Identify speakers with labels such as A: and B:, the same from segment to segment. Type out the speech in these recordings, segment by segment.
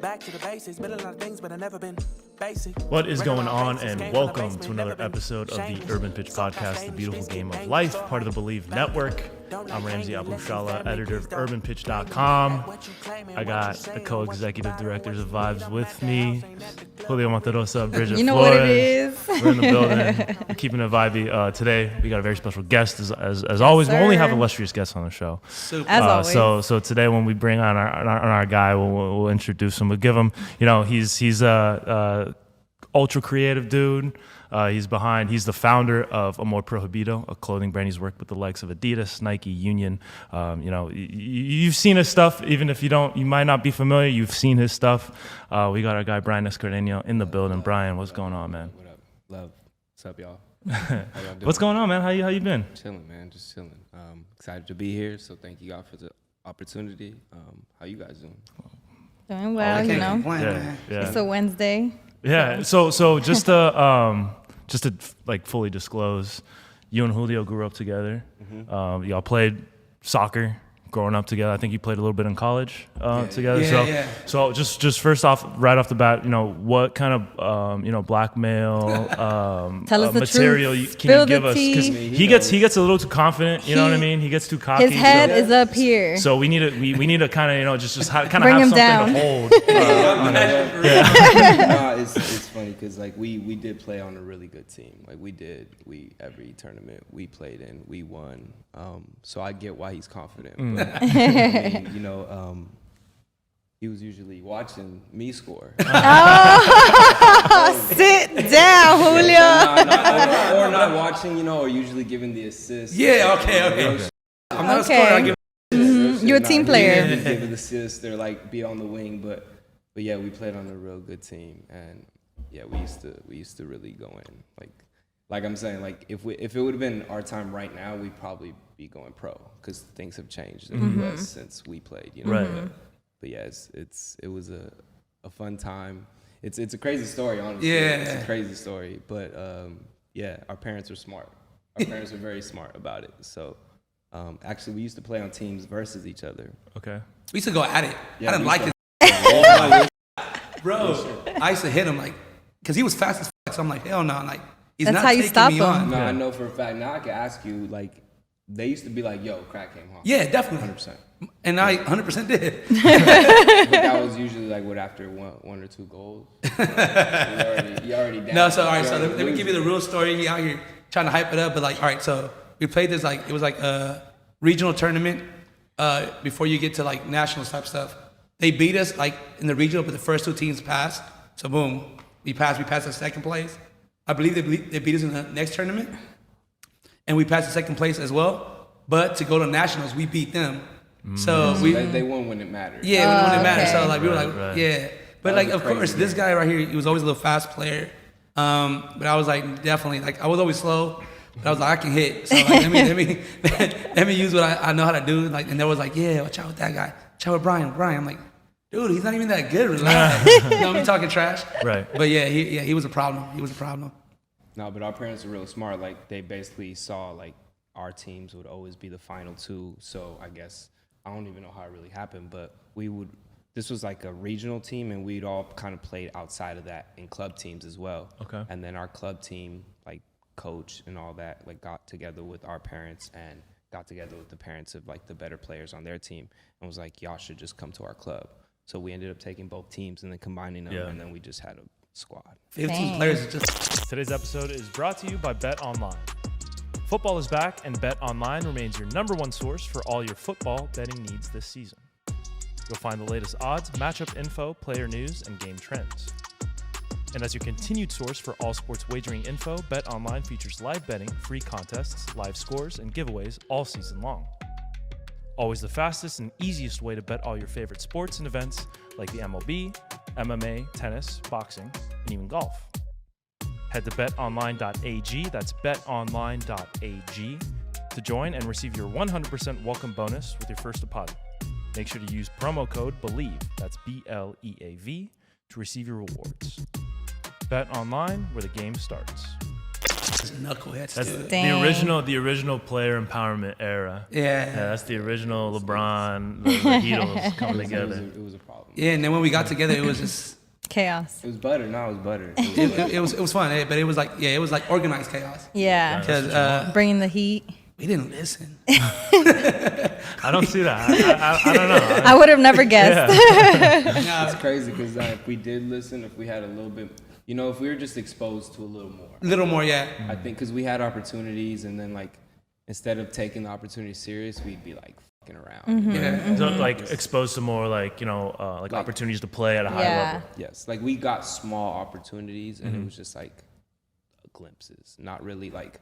A: Back to the basics, been a lot of things, but I never been basic.
B: What is going on, and welcome to another episode of the Urban Pitch Podcast, the beautiful game of life, part of the Believe Network. I'm Ramsey Abushala, editor of UrbanPitch.com. I got the co-executive directors of Vibes with me, Julio Monterosa, Bridget
C: You know
B: Flores.
C: what it is.
B: We're in the building. We're keeping it vibey. Today, we got a very special guest, as always. We only have illustrious guests on the show.
C: As always.
B: So today, when we bring on our guy, we'll introduce him. We'll give him, he's a ultra creative dude. He's the founder of Amor Prohibido, a clothing brand. He's worked with the likes of Adidas, Nike, Union. You've seen his stuff, even if you might not be familiar. You've seen his stuff. We got our guy Bryan Escareño in the building. Bryan, what's going on, man?
D: What up, love? What's up, y'all?
B: What's going on, man? How you been?
D: Chilling, man. Just chilling. Excited to be here. So thank you God for the opportunity. How you guys doing?
C: Doing well,
B: Yeah.
C: It's a Wednesday.
B: Yeah. So just to like fully disclose, you and Julio grew up together. Mm-hmm. Y'all played soccer growing up together. I think you played a little bit in college together. So just first off, right off the bat, what kind of blackmail
C: Tell us the
B: material
C: truth.
B: Can you give
C: the
B: us? Because
C: tea.
B: he gets a little too confident. You know what I mean? He gets too cocky.
C: His head is up here.
B: So we need to kind of just kind of
C: Bring
B: have
C: him
B: something
C: down.
B: to hold.
D: It's funny because like we did play on a really good team. Like every tournament we played in, we won. So I get why he's confident. But, I mean, he was usually watching me score.
C: Sit down, Julio.
D: Or not watching, or usually giving the assist.
E: Yeah, okay. I'm not a scorer. I give
C: You're a team player.
D: Give the assist. They're like be on the wing, but yeah, we played on a real good team, and yeah, we used to really go in. Like I'm saying, like if it would have been our time right now, we'd probably be going pro because things have changed in the US since we played.
B: Right.
D: But yeah, it was a fun time. It's a crazy story, honestly.
E: Yeah.
D: It's a crazy story, but yeah, our parents were smart. Our parents were very smart about it. So actually, we used to play on teams versus each other.
B: Okay.
E: We used to go at it.
D: Yeah,
E: I didn't like it. Bro, I used to hit him because he was fast as fuck. So I'm like, hell no. Like, he's
C: That's
E: not
C: how you
E: taking
C: stop
E: me
C: him.
E: on.
D: No, I know for a fact. Now I can ask you, like, they used to be like, yo, crack came home.
E: Yeah, definitely.
D: 100%.
E: And I 100% did.
D: But that was usually like after one or two goals. You already down.
E: No, so all right, so let me give you the real story. He out here trying to hype it up, but like, all right, so we played this it was like a regional tournament before you get to like national type stuff. They beat us like in the regional, but the first two teams passed. So boom, we passed the second place. I believe they beat us in the next tournament, and we passed the second place as well. But to go to nationals, we beat them. So
D: they won when it mattered.
E: Yeah, when it mattered. So like we were like,
B: Right.
E: yeah. But like of course, this guy right here, he was always a little fast player. But I was like definitely like I was always slow. But I was like I can hit. So like let me use what I know how to do. Like and there was like yeah, watch out with that guy. Watch out with Bryan. I'm like, dude, he's not even that good. Relax. I'm talking trash.
B: Right.
E: But yeah, he was a problem. He was a problem.
D: No, but our parents were real smart. Like they basically saw like our teams would always be the final two. So I guess I don't even know how it really happened, but this was like a regional team, and we'd all kind of played outside of that in club teams as well.
B: Okay.
D: And then our club team, like coach and all that, like got together with our parents and got together with the parents of like the better players on their team and was like, y'all should just come to our club. So we ended up taking both teams and then combining them, and then we just had a squad.
E: 15 players is just.
B: Today's episode is brought to you by Bet Online. Football is back, and Bet Online remains your number one source for all your football betting needs this season. You'll find the latest odds, matchup info, player news, and game trends. And as your continued source for all sports wagering info, Bet Online features live betting, free contests, live scores, and giveaways all season long. Always the fastest and easiest way to bet all your favorite sports and events like the MLB, MMA, tennis, boxing, and even golf. Head to betonline.ag, that's betonline.ag, to join and receive your 100% welcome bonus with your first deposit. Make sure to use promo code BELIEVE, that's BLEAV, to receive your rewards. Bet Online, where the game starts.
E: Knuckleheads.
B: That's
E: dude.
B: the original player empowerment era.
E: Yeah.
B: That's the original LeBron, the Heatles coming together.
D: It was a problem.
E: Yeah, and then when we got together, it was just
C: Chaos.
D: It was butter. No, it was butter.
E: it was fun, but it was like organized chaos.
C: Yeah.
E: Because
C: Bringing the heat.
E: we didn't listen.
B: I don't see that. I don't know.
C: I would have never guessed.
D: It's crazy because if we did listen, if we had a little bit, if we were just exposed to a little more.
E: A little more, yeah.
D: I think because we had opportunities, and then like instead of taking the opportunity serious, we'd be like fucking around.
E: Yeah.
B: So, like exposed to more like opportunities to play at a high level.
D: Yes, like we got small opportunities, and it was just like glimpses, not really like.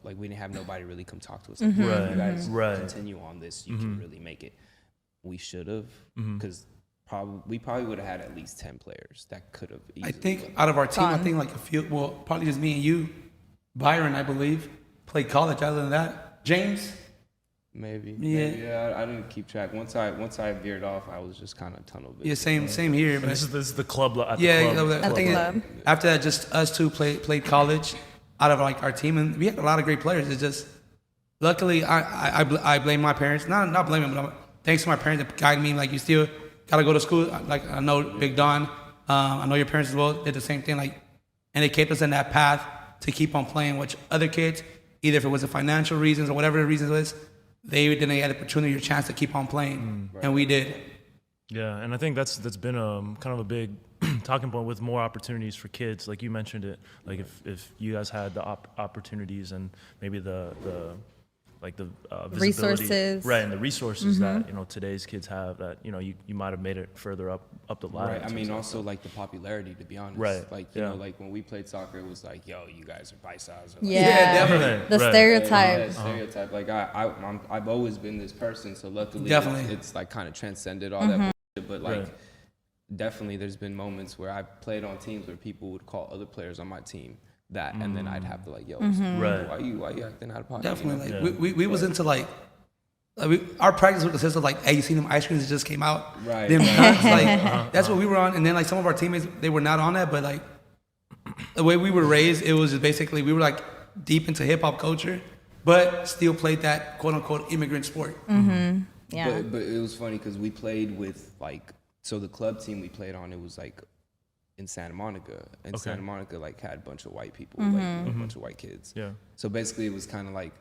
D: Like we didn't have nobody really come talk to us. Like,
B: Right.
D: You guys
B: Right.
D: continue on this, you can really make it. We should have, because we probably would have had at least 10 players that could have.
E: I think out of our team, I think like a few, well, probably just me and you, Byron, I believe, played college. Other than that, James.
D: Maybe.
E: Yeah.
D: I didn't keep track. Once I veered off, I was just kind of tunnel vision.
E: Yeah, same here. But
B: This is the club. At
E: yeah,
B: the club.
E: I think
C: club.
E: after that, just us two played college out of like our team, and we had a lot of great players. It's just luckily I blame my parents. Not blame them, but thanks to my parents that guided me. Like you still gotta go to school. Like I know Big Don, I know your parents as well did the same thing. Like, and they kept us in that path to keep on playing. Which other kids, either if it was the financial reasons or whatever the reason was, they didn't get the opportunity or chance to keep on playing, and we did.
B: Yeah, and I think that's been kind of a big talking point with more opportunities for kids. Like you mentioned it, like if you guys had the opportunities and maybe the visibility,
C: Resources.
B: right, and the resources that today's kids have, that you might have made it further up the ladder.
D: Right. I mean, also like the popularity, to be honest.
B: Right.
D: Like like when we played soccer, it was like, yo, you guys are bite-sized. Or, like,
C: Yeah.
E: definitely.
C: The
B: Right.
C: stereotype.
D: Yeah, stereotype. Like I've always been this person, so luckily
E: Definitely.
D: it's like kind of transcended all that bullshit, but like
B: Right.
D: definitely there's been moments where I played on teams where people would call other players on my team that, and then I'd have to like, yo,
B: Right.
D: why you acting out of pocket?
E: Definitely.
B: Yeah.
E: Like, we was into like our practice would consist of like, hey, you seen them ice creams that just came out?
D: Right.
E: Them
D: Right.
E: nuts, like that's what we were on. And then like some of our teammates, they were not on that, but like the way we were raised, it was just basically we were like deep into hip hop culture, but still played that quote unquote immigrant sport.
C: Yeah.
D: But it was funny because we played with like, so the club team we played on, it was like in Santa Monica, and
B: Okay.
D: Santa Monica like had a bunch of white people, like a bunch of white kids.
B: Yeah.
D: So basically, it was kind of like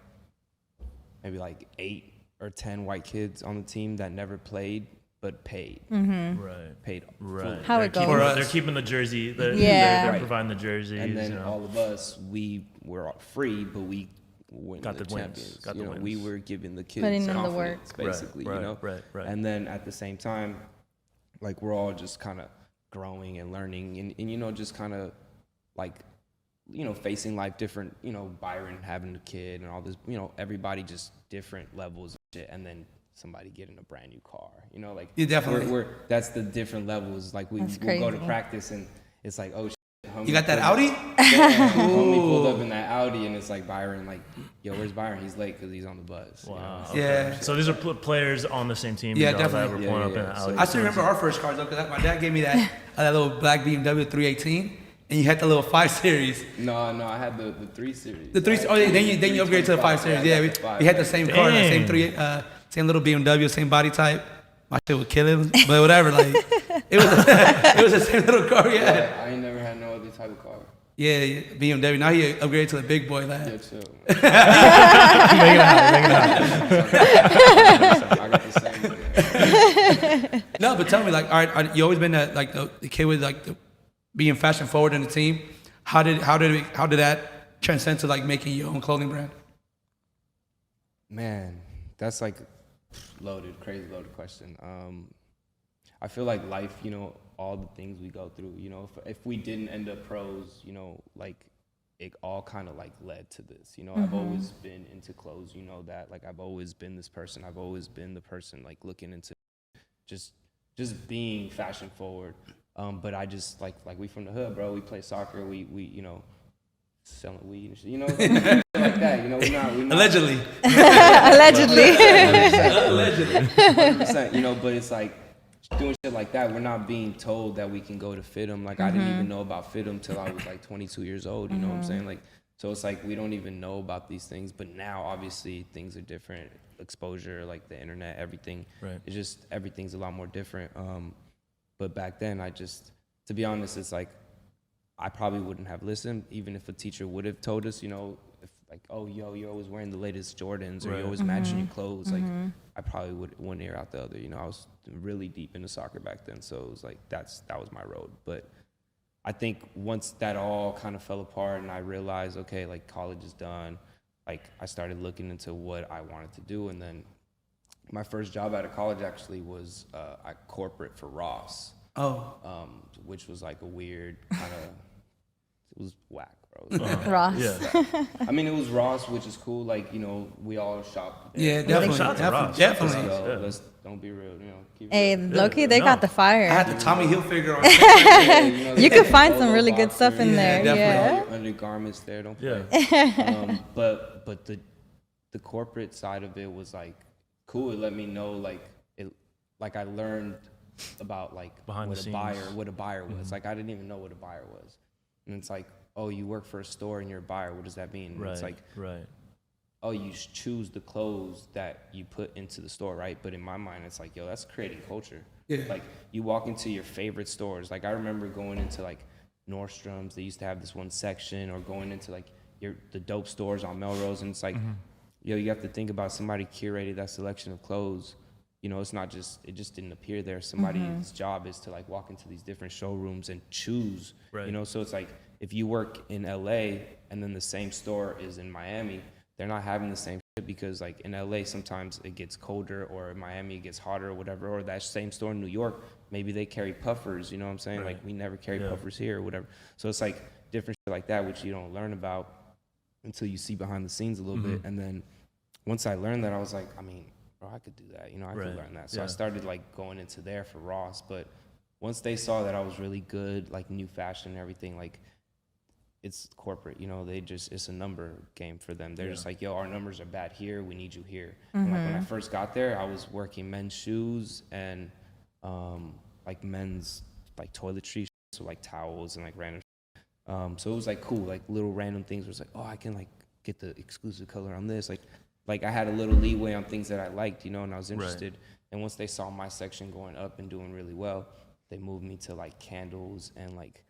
D: maybe like 8 or 10 white kids on the team that never played but paid.
B: Right.
D: Paid.
B: Right.
D: fully.
C: How
B: they're
C: it goes.
B: keeping,
E: For us.
B: they're keeping the jersey. They're,
C: Yeah.
B: they're
D: Right.
B: providing the jerseys.
D: And then all of us, we were free, but we were
B: Got
D: the
B: the wins.
D: champions.
B: Got
D: you
B: the
D: know,
B: wins.
D: we were giving the kids
C: Putting in the
D: confidence,
C: work.
D: basically.
B: Right,
D: you know,
B: right.
D: And then at the same time, like we're all just kind of growing and learning, and you know, just kind of like, you know, facing life different. You know, Byron having a kid and all this. You know, everybody just different levels of shit, and then somebody getting a brand new car. You know, like
E: Yeah, definitely.
D: We're that's the different levels. Like we'll go to
C: crazy.
D: practice, and it's like, oh.
E: You got that Audi?
D: Yeah, homie pulled up in that Audi, and it's like Byron, like, yo, where's Byron? He's late because he's on the bus.
B: Wow.
D: You know?
E: Yeah.
B: So these are players on the same team.
E: Yeah,
B: you know, that
E: definitely.
B: were pulling
D: Yeah,
B: up in
D: yeah.
B: an Audi.
E: I still remember our first cars though, because my dad gave me that little black BMW 318, and you had the little 5 Series.
D: No, I had the 3 Series.
E: The 3, oh yeah, then you upgrade to the 5 Series. Yeah, we had the same car, the same same little BMW, same body type. My shit would kill him, but whatever. Like it was the same little car. Yeah.
D: I ain't never had no other type of car.
E: Yeah, BMW. Now he upgraded to the big boy. Like.
D: Yeah, chill.
B: Make it out.
D: I got the same.
E: No, but tell me, like, all right, you always been the kid with like being fashion forward in the team. How did that transcend to like making your own clothing brand?
D: Man, that's like crazy loaded question. I feel like life, you know, all the things we go through, you know, if we didn't end up pros, you know, like it all kind of like led to this, you know. I've always been into clothes, you know that. Like I've always been this person. I've always been the person like looking into just being fashion forward. But I just like we from the hood, bro. We play soccer. We you know, selling weed and shit, you know, like that. You know, we're not
E: Allegedly.
C: Allegedly.
D: 100%, you know, but it's like doing shit like that, we're not being told that we can go to FITM. Like I didn't even know about FITM till I was like 22 years old. You know what I'm saying? Like So it's like we don't even know about these things, but now obviously things are different. Exposure, like the internet, everything.
B: Right.
D: It's just everything's a lot more different. But back then, to be honest, it's like I probably wouldn't have listened, even if a teacher would have told us, you know, if like, oh, you're always wearing the latest Jordans, or you're always matching your clothes. Like I probably would one ear out the other. You know, I was really deep into soccer back then, so it was like that was my road. But I think once that all kind of fell apart and I realized, okay, like college is done, like I started looking into what I wanted to do. And then my first job out of college actually was at corporate for Ross. Which was like a weird kind of, it was whack, bro.
C: Ross.
B: Yeah.
D: I mean, it was Ross, which is cool. Like, you know, we all shop there.
E: Yeah, definitely.
B: Shout out to Ross.
E: Definitely.
D: So let's don't be real, you know. Keep
C: Hey,
D: it real.
C: Loki, they got the
E: I
C: fire.
E: had the Tommy Hilfiger on.
D: Yeah, you know,
C: You
D: they
C: could
D: got
C: find
D: the
C: some
D: polo
C: really good
D: boxers,
C: stuff in there.
E: definitely.
C: Yeah.
D: Undergarments there, don't play.
B: Yeah.
D: But the corporate side of it was like cool. It let me know like I learned about like
B: Behind
D: what
B: the
D: a buyer was. Like I didn't even know what a buyer was. And it's like, oh, you work for a store and you're a buyer. What does that mean? And
B: Right.
D: it's like,
B: Right.
D: oh, you choose the clothes that you put into the store, right? But in my mind, it's like, yo, that's creating culture.
E: Yeah.
D: Like you walk into your favorite stores. Like I remember going into like Nordstrom's. They used to have this one section, or going into like the dope stores on Melrose, and it's like, yo, you have to think about somebody curated that selection of clothes. You know, it's not just, it just didn't appear there. Somebody's job is to like walk into these different showrooms and choose,
B: Right.
D: you know? So it's like, if you work in LA and then the same store is in Miami, they're not having the same shit, because like in LA, sometimes it gets colder, or in Miami it gets hotter or whatever, or that same store in New York, maybe they carry puffers, you know what I'm saying?
B: Right.
D: Like we never carry
B: Yeah.
D: puffers here or whatever. So it's like different shit like that, which you don't learn about until you see behind the scenes a little bit. And then once I learned that, I was like, I mean, bro, I could do that. You know, I
B: Right.
D: could learn that. So
B: Yeah.
D: I started like going into there for Ross. But once they saw that I was really good, like new fashion and everything, like it's corporate, you know, it's a number game for them. They're just like, yo, our numbers are bad here. We need you here. And like when I first got there, I was working men's shoes and like men's like toiletry, so like towels and like random. So it was like cool, like little random things where it's like, oh, I can like get the exclusive color on this. Like I had a little leeway on things that I liked, you know, and I was interested. Right. And once they saw my section going up and doing really well, they moved me to like candles and like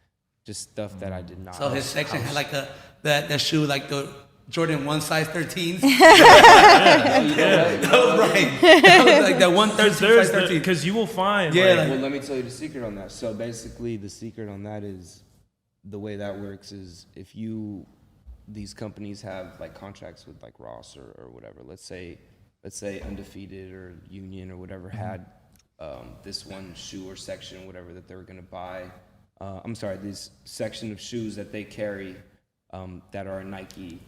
D: just stuff that I did not.
E: So his section had like that shoe, like the Jordan 1 size 13s. That was right. That was like that 113 size 13.
B: Because you will find.
E: Yeah,
B: like,
D: Well, let me tell you the secret on that. So basically, the secret on that is, the way that works is, if these companies have like contracts with like Ross or whatever. Let's say Undefeated or Union or whatever had this one shoe or section, whatever, that they were gonna buy. This section of shoes that they carry that are Nike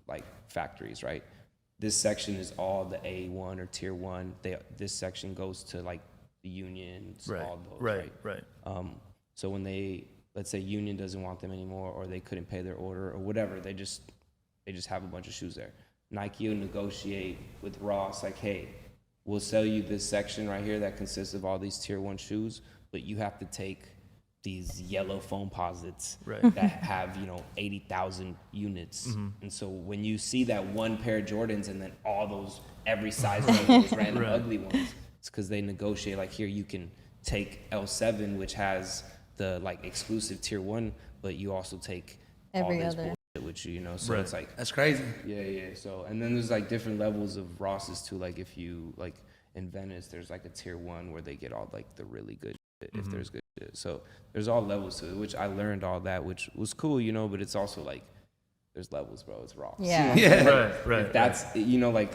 D: like factories, right? This section is all the A1 or Tier 1. This section goes to like the Unions,
B: right.
D: all those,
B: Right.
D: So when let's say Union doesn't want them anymore, or they couldn't pay their order or whatever, they just have a bunch of shoes there. Nike will negotiate with Ross, like, hey, we'll sell you this section right here that consists of all these Tier 1 shoes, but you have to take these yellow foam posits that have, 80,000 units. And so when you see that one pair of Jordans and then all those, every size of those random ugly ones, it's because they negotiate, like, here you can take L7, which has the like exclusive Tier 1, but you also take
C: Every
D: all this
C: other.
D: bullshit with you, So it's like,
E: That's crazy.
D: yeah. So, and then there's like different levels of Rosses too. Like if you, like in Venice, there's like a Tier 1 where they get all like the really good shit, if there's good shit. So there's all levels to it, which I learned all that, which was cool, but it's also like, there's levels, bro. It's Ross.
C: Yeah.
E: Yeah.
B: Right.
D: That's, like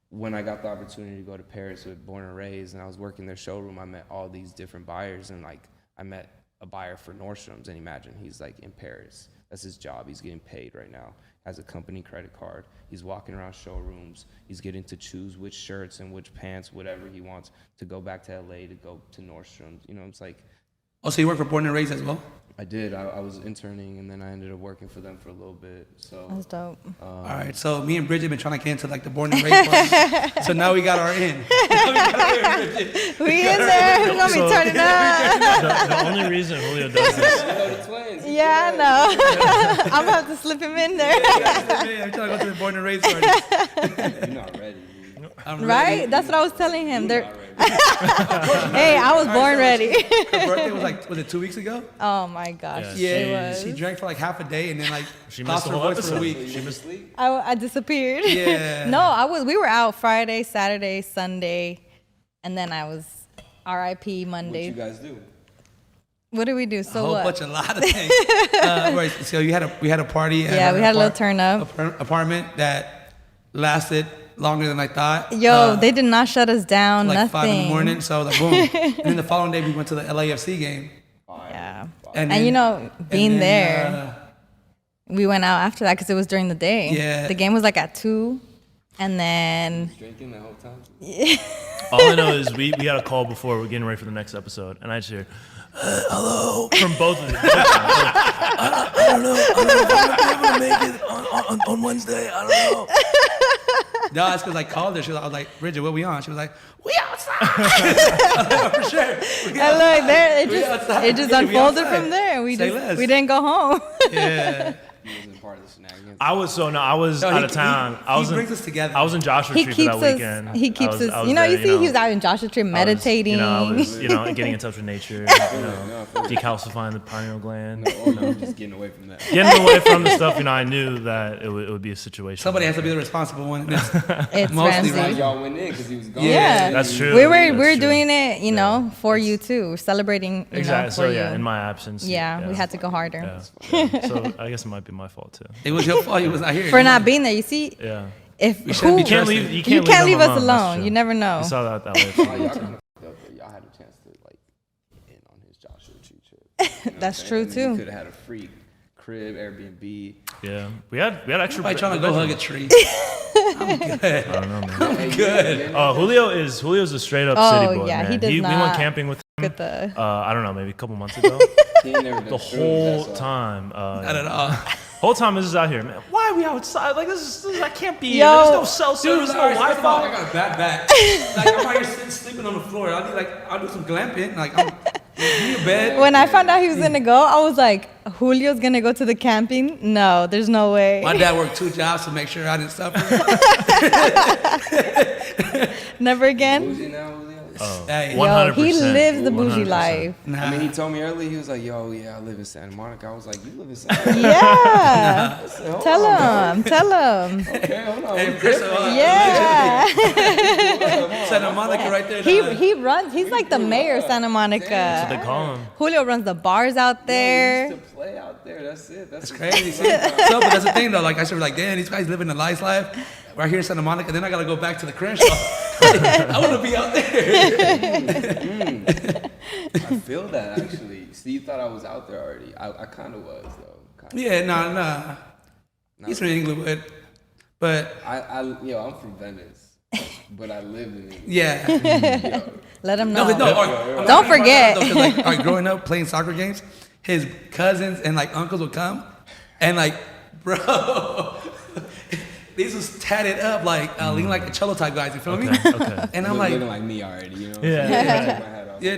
D: when I got the opportunity to go to Paris with Born and Raised and I was working their showroom, I met all these different buyers, and like I met a buyer for Nordstrom's, and imagine he's like in Paris. That's his job. He's getting paid right now. Has a company credit card. He's walking around showrooms. He's getting to choose which shirts and which pants, whatever he wants, to go back to LA, to go to Nordstrom's. It's like,
E: Oh, so you work for Born and Raised as well?
D: I did. I was interning, and then I ended up working for them for a little bit. So
C: That's dope.
E: All right, so me and Bridget been trying to get into like the Born and Raised part. So now we got our in.
C: We in there. We're gonna be turning up.
B: The only only reason Julio does this.
D: You know the twins.
C: Yeah, I know. I'm gonna have to slip him in there.
E: I'm trying to go to the born and raised party.
D: You're not ready.
E: I'm
C: Right?
E: ready.
C: That's what I was telling him.
D: You're
C: They're,
D: not ready.
C: hey, I was born ready.
E: Her birthday was it 2 weeks ago?
C: Oh my gosh.
B: Yeah,
C: It
E: Yeah,
C: was.
E: she drank for like half a day and then like
B: She
E: lost
B: missed
E: her
B: the whole
E: voice for a
B: episode.
E: week.
D: You missed sleep?
C: I disappeared.
E: Yeah.
C: No, we were out Friday, Saturday, Sunday, and then I was RIP
D: What
C: Monday.
D: you guys do?
C: What did we do?
E: A
C: So
E: whole
C: what?
E: bunch, a lot of things. Right, so we had a party. At
C: Yeah,
E: her
C: we had a little turn up.
E: apartment that lasted longer than I thought.
C: Yo, they did not shut us down.
E: like
C: nothing.
E: 5 in the morning. So I was like, boom. And then the following day we went to the LAFC game.
C: Yeah.
E: And,
C: And you know, being
E: then,
C: there, we went out after that because it was during the day.
E: Yeah.
C: The game was like at 2, and then
D: Drinking the whole time?
B: All I know is we had a call before we're getting ready for the next episode, and I just hear, hello, from both of them. I don't know if I'm going to make it on Wednesday. I don't know.
E: no, it's because I called her. I was like, Bridget, what we on? She was like, we outside. I was like, for sure. We
C: and look, there
E: We outside.
C: it just
E: Yeah, we
C: unfolded
E: outside.
C: from there. We
E: Say
C: just
E: less.
C: we didn't go home.
E: Yeah.
D: He wasn't part of the shenanigans.
B: I was
E: No,
B: out of town. I was
E: brings us together.
B: I was in Joshua
C: He
B: Tree for
C: keeps
B: that
C: us.
B: weekend.
C: He keeps
B: I was
C: us. You know,
B: there,
C: you see, he was out in Joshua Tree meditating.
B: I was getting in touch with nature, decalcifying the pineal gland.
D: Or you were just getting away from that.
B: Getting away from the stuff, I knew that it would be a situation.
E: Somebody has to be the responsible one. And it's
C: It's
E: Mostly
C: Ramsey.
E: right.
D: Y'all went in because he was gone.
C: Yeah.
B: That's true.
C: We
B: That's
C: were
B: true.
C: doing it, you know, for you too. We're celebrating, you
B: Exactly.
C: know,
B: So
C: for
B: yeah,
C: you.
B: in my absence.
C: Yeah, we had to go harder.
B: Yeah. So I guess it might be my fault too.
E: it was your fault. He was not here.
C: For not being there. You see,
B: Yeah.
C: if
E: We shouldn't
C: who,
E: be
B: You can't
E: trusted.
B: leave.
C: you can't leave
B: them
C: us
B: That's
C: alone.
B: true.
C: You never know.
B: You saw that that way.
D: Oh, y'all kind of fucked up, but y'all had a chance to like get in on his Joshua Tree trip. You know
C: That's
D: what I'm
C: true,
D: saying?
C: too.
D: You could have had a free crib, Airbnb.
B: Yeah. We had extra.
E: Everybody trying to go hug a tree. I'm good.
B: I don't know, man.
D: Hey,
E: good.
B: Oh, Julio's a straight up
C: Oh,
B: city boy.
C: yeah,
B: man.
C: he does
B: We went
C: not
B: camping with him.
C: Look at the.
B: I don't know, maybe a couple months ago.
D: He ain't never done
B: The
D: shrooms,
B: whole
D: that's all.
B: time.
E: Not at all.
B: Whole time this is out here, man. Why are we outside? Like this is I can't be.
C: Yo.
B: There's no cell service, no
E: Alright, first of all, I
B: Wi-Fi.
E: got a bad back. Like I'm out here sitting, sleeping on the floor. I'll do some glamping. Like I'm in a bed.
C: When I found out he was gonna go, I was like, Julio's gonna go to the camping? No, there's no way.
E: My dad worked 2 jobs to make sure I didn't suffer.
C: Never again.
D: Bougie now, Julio?
E: Hey,
C: Yo,
B: 100%.
C: he lives the bougie
B: 100%.
C: life.
E: nah.
D: I mean, he told me earlier, he was like, yo, yeah, I live in Santa Monica. I was like, you live in Santa Monica?
C: Yeah.
D: I said, hold
C: Tell
D: on,
C: him. Tell him.
D: Okay, hold on.
E: Hey, first of all,
C: Yeah.
E: Santa Monica right there.
C: He runs. He's like the mayor of Santa
B: They
C: Monica.
B: call him.
C: Julio runs the bars out
D: We
C: there.
D: used to play out there. That's it. That's
E: Crazy. See? So, but that's the thing though. Like I should be like, damn, these guys living a nice life. Right here in Santa Monica. Then I gotta go back to the Crenshaw. I want to be out there.
D: I feel that actually. See, you thought I was out there already. I kind of was though. Kinda.
E: Yeah, nah. He's from Englewood, but
D: I'm from Venice, but I lived in England.
E: yeah.
D: Yo,
C: Let him
E: No,
C: know.
E: but no. I'm
C: Don't
E: not
C: forget.
E: though, 'cause, like, all right, growing up playing soccer games, his cousins and like uncles would come, and like, bro, these was tatted up like lean like a cello type guys. You feel me?
B: Okay.
E: And
D: you
E: I'm
D: look
E: like,
D: looking like me already, you know?
B: Yeah.
D: Take my hat off.
E: yeah,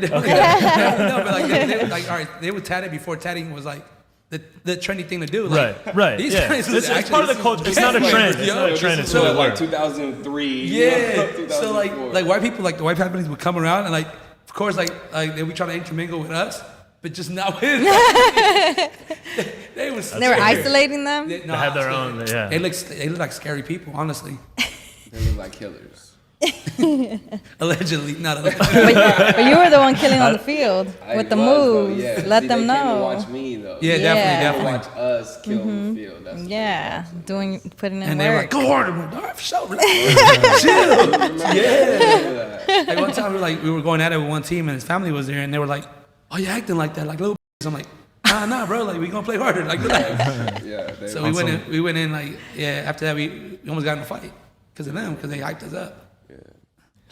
E: no, but like they were like, all right, they were tatted before tatting was like the trendy thing to do. Like,
B: Right.
E: these
B: Yeah.
E: guys
B: It's
E: was
B: part of the
E: actually-
B: culture. It's not a trend. It's
E: Yo,
B: not a
E: this
B: trend.
E: is
B: It's
D: So
B: what it
D: like
B: worked.
D: 2003.
E: Yeah.
D: 2004.
E: So like white people, like the white families would come around and like, of course, like they would try to intermingle with us, but just not with. They was.
C: They were isolating them.
B: They had their own. Yeah.
E: They look like scary people, honestly.
D: They look like killers.
E: Allegedly, not allegedly.
C: But you were the one killing on the field with the
D: I was, though,
C: moves.
D: yeah.
C: Let
D: See,
C: them
D: they came to
C: know.
D: watch me though.
E: Yeah,
C: Yeah.
D: They
E: definitely.
D: watch us kill the field. That's what
C: Yeah, putting in
E: And they were
C: work.
E: like, go harder, man. All right, for sure. Relax. Chill.
D: yeah.
E: Like one time we were going at it with one team and his family was there and they were like, oh, you acting like that, like little. I'm like, nah, bro. Like we gonna play harder. Like relax.
D: Yeah.
E: So we went in like, yeah. After that, we almost got in a fight because of them, because they hyped us up.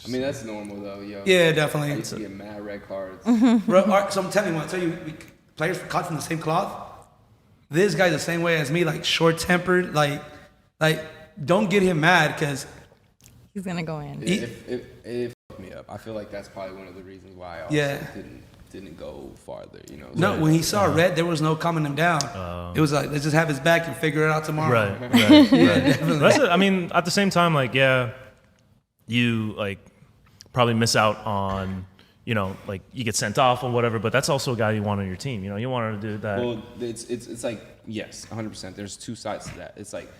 D: I mean, that's normal though, yo.
E: Yeah,
D: I
E: definitely.
D: used to get mad red cards.
E: Bro, all right, so I'm telling you, players caught from the same cloth. This guy's the same way as me, like short-tempered. Like, don't get him mad because
C: He's gonna go in.
D: It fucked me up. I feel like that's probably one of the reasons why I also
E: Yeah.
D: didn't didn't go farther, you know.
E: No, when he saw red, there was no calming him down. It was like, let's just have his back and figure it out tomorrow.
B: Right.
E: Definitely.
B: That's it. I mean, at the same time, like, yeah, you like probably miss out on, you know, like you get sent off or whatever, but that's also a guy you want on your team. You know, you want to do that.
D: Well, it's like, yes, 100%. There's two sides to that. It's like,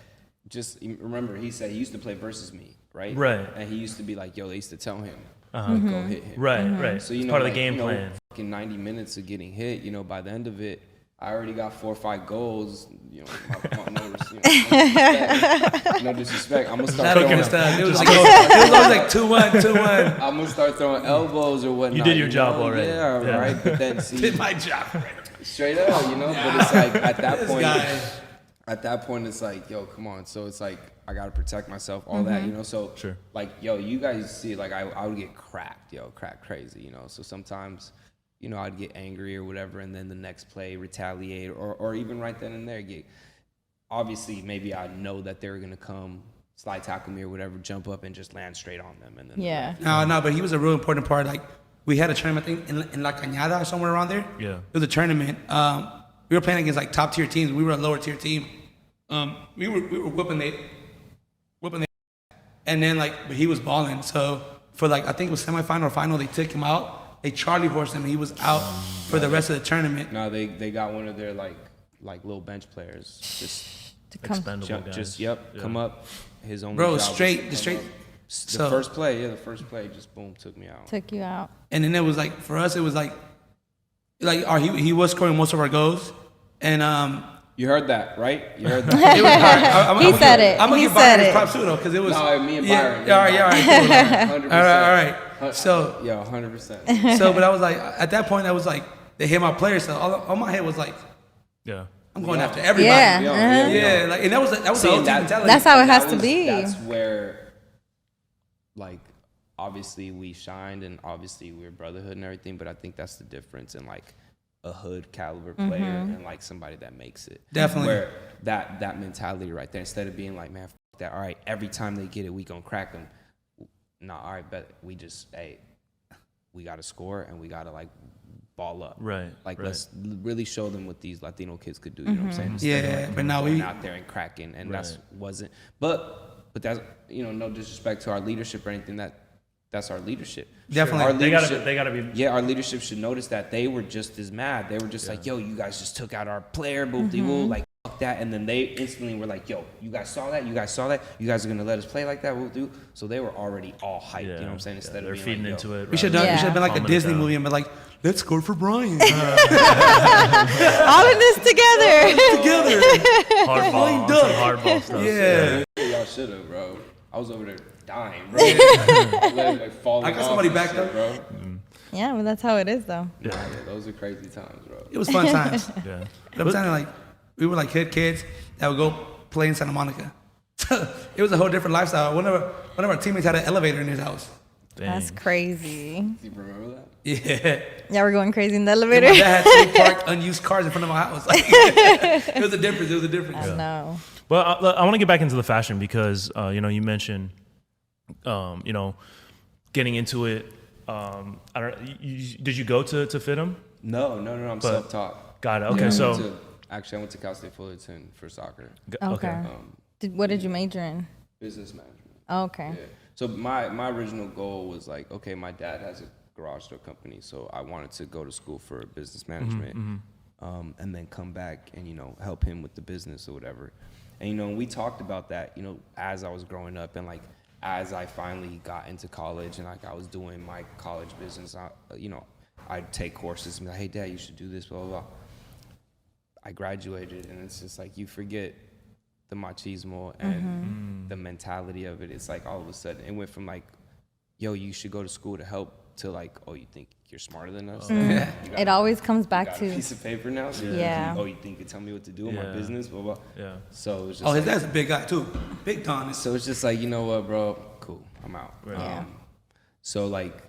D: just remember, he said he used to play versus me, right?
B: Right.
D: And he used to be like, yo, they used to tell him,
B: Uh-huh.
D: go hit him.
B: Right.
D: So, you know,
B: part of
D: like,
B: the game plan.
D: Fucking 90 minutes of getting hit, you know, by the end of it, I already got 4 or 5 goals. You know, no disrespect. I'm gonna start throwing.
E: It was always like 2-1, 2-1.
D: I'm gonna start throwing elbows or whatnot.
B: You did your job
D: know?
B: already.
D: Yeah, right. But then see,
E: Did my job.
D: straight up, you know. But it's like at that point,
E: guy.
D: at that point, it's like, yo, come on. So it's like I gotta protect myself, all that, you know. So
B: Sure.
D: like, yo, you guys see, like I would get cracked, cracked crazy, you know. So sometimes, you know, I'd get angry or whatever, and then the next play retaliate, or even right then and there get. Obviously, maybe I know that they're gonna come slide tackle me or whatever, jump up and just land straight on them, and then
C: Yeah.
E: No, but he was a real important part. Like, we had a tournament, I think, in La Cañada or somewhere around there.
B: Yeah.
E: It was a tournament. We were playing against like top tier teams. We were a lower tier team. We were whooping they, and then like, but he was balling. So for like, I think it was semifinal or final, they took him out. They Charlie horsed him. And he was out for the rest of the tournament.
D: No, they got one of their like little bench players just
C: To come.
B: Expendable guys.
D: come up. His only
E: Bro,
D: job was
E: straight,
D: to
E: straight.
D: come up. The
E: So-
D: first play, just boom, took me out.
C: Took you out.
E: And then it was like, for us, it was like he was scoring most of our goals. And
D: You heard that, right? You heard that.
E: it was hard.
C: He said it.
E: I'm gonna
C: He
E: give Byron
C: said
E: his
C: it.
E: props too, though, because it was.
D: No, me and Byron.
E: Yeah, all right, cool.
D: 100%.
E: All right. So,
D: Yo, 100%.
E: so, but I was like, at that point, I was like, they hit my players. So all my head was like,
B: Yeah.
E: I'm going after everybody.
C: Yeah.
E: Yeah, like, and that was the
D: See,
E: whole
D: and
E: team
D: that-
E: mentality.
C: That's how it has
D: That
C: to
D: was-
C: be.
D: That's where, like, obviously we shined, and obviously we're brotherhood and everything. But I think that's the difference in like a hood caliber player and like somebody that makes it.
E: Definitely.
D: Where that mentality right there, instead of being like, man, that, all right, every time they get it, we gonna crack them. Nah, all right, but we just, hey, we gotta score and we gotta like ball up.
B: Right.
D: Like
B: right.
D: let's really show them what these Latino kids could do. You know what I'm saying?
E: Yeah,
D: Instead of, like,
E: but now
D: going
E: we-
D: out there and cracking, and
B: Right.
D: that's wasn't. But that's, you know, no disrespect to our leadership or anything. That's our leadership.
E: Definitely.
D: Our
B: They gotta
D: leadership,
B: they gotta be.
D: yeah, our leadership should notice that they were just as mad. They were just like, yo, you guys just took out our player, boop de woo, like fuck that. And then they instantly were like, yo, you guys saw that? You guys saw that? You guys are gonna let us play like that? We'll do. So they were already all hyped. You know what I'm saying? Instead
B: they're
D: of being
B: feeding
D: like,
B: into it.
E: We should
B: rather
E: have
C: Yeah.
E: been like a
B: calming it
E: Disney
B: down.
E: movie and be like, let's score for Brian.
C: All of this together.
E: Together.
B: Hardball.
E: duck.
B: Some hardball stuff.
E: Yeah.
D: y'all should have, bro. I was over there dying, bro. like falling
E: I got
D: off
E: somebody
D: and
E: back
D: shit,
E: up.
D: bro.
C: Yeah, well, that's how it is, though.
B: Yeah.
D: Yeah, those are crazy times, bro.
E: It was fun times.
B: Yeah.
E: But I'm telling you, like, we were like kids that would go play in Santa Monica. It was a whole different lifestyle. One of our teammates had an elevator in his house.
C: That's
B: Dang.
C: crazy.
D: Do you remember that?
E: Yeah.
C: Yeah, we're going crazy in the
E: And
C: elevator.
E: my dad had 3 parked unused cars in front of my house. Like, it was a difference. It was a difference.
C: I know.
B: Well, I want to get back into the fashion because you know, you mentioned you know, getting into it. I don't. Did you go to FITM?
D: No, I'm self-taught.
B: Got it. Okay,
D: Yeah,
B: so
D: I went to Cal State Fullerton for soccer,
C: Okay. What did you major in?
D: business management.
C: Oh, okay.
D: Yeah. So my original goal was like, okay, my dad has a garage door company, so I wanted to go to school for business management, and then come back and, you know, help him with the business or whatever. And, you know, we talked about that, you know, as I was growing up, and like as I finally got into college and like I was doing my college business, you know, I'd take courses and be like, hey, Dad, you should do this, blah, blah, blah. I graduated, and it's just like you forget the machismo and the mentality of it. It's like all of a sudden it went from like, yo, you should go to school to help, to like, oh, you think you're smarter than us? You got-
C: It always comes
D: you
C: back
D: got a
C: to,
D: piece of paper now? So
C: Yeah.
D: Oh, you think you tell me what to do in my
B: Yeah.
D: business? Blah, blah.
B: yeah.
D: So it was just
E: Oh, his
D: like,
E: dad's a big guy, too. Big Don.
D: so it's just like, you know what, bro? Cool, I'm out.
C: Yeah.
D: So like,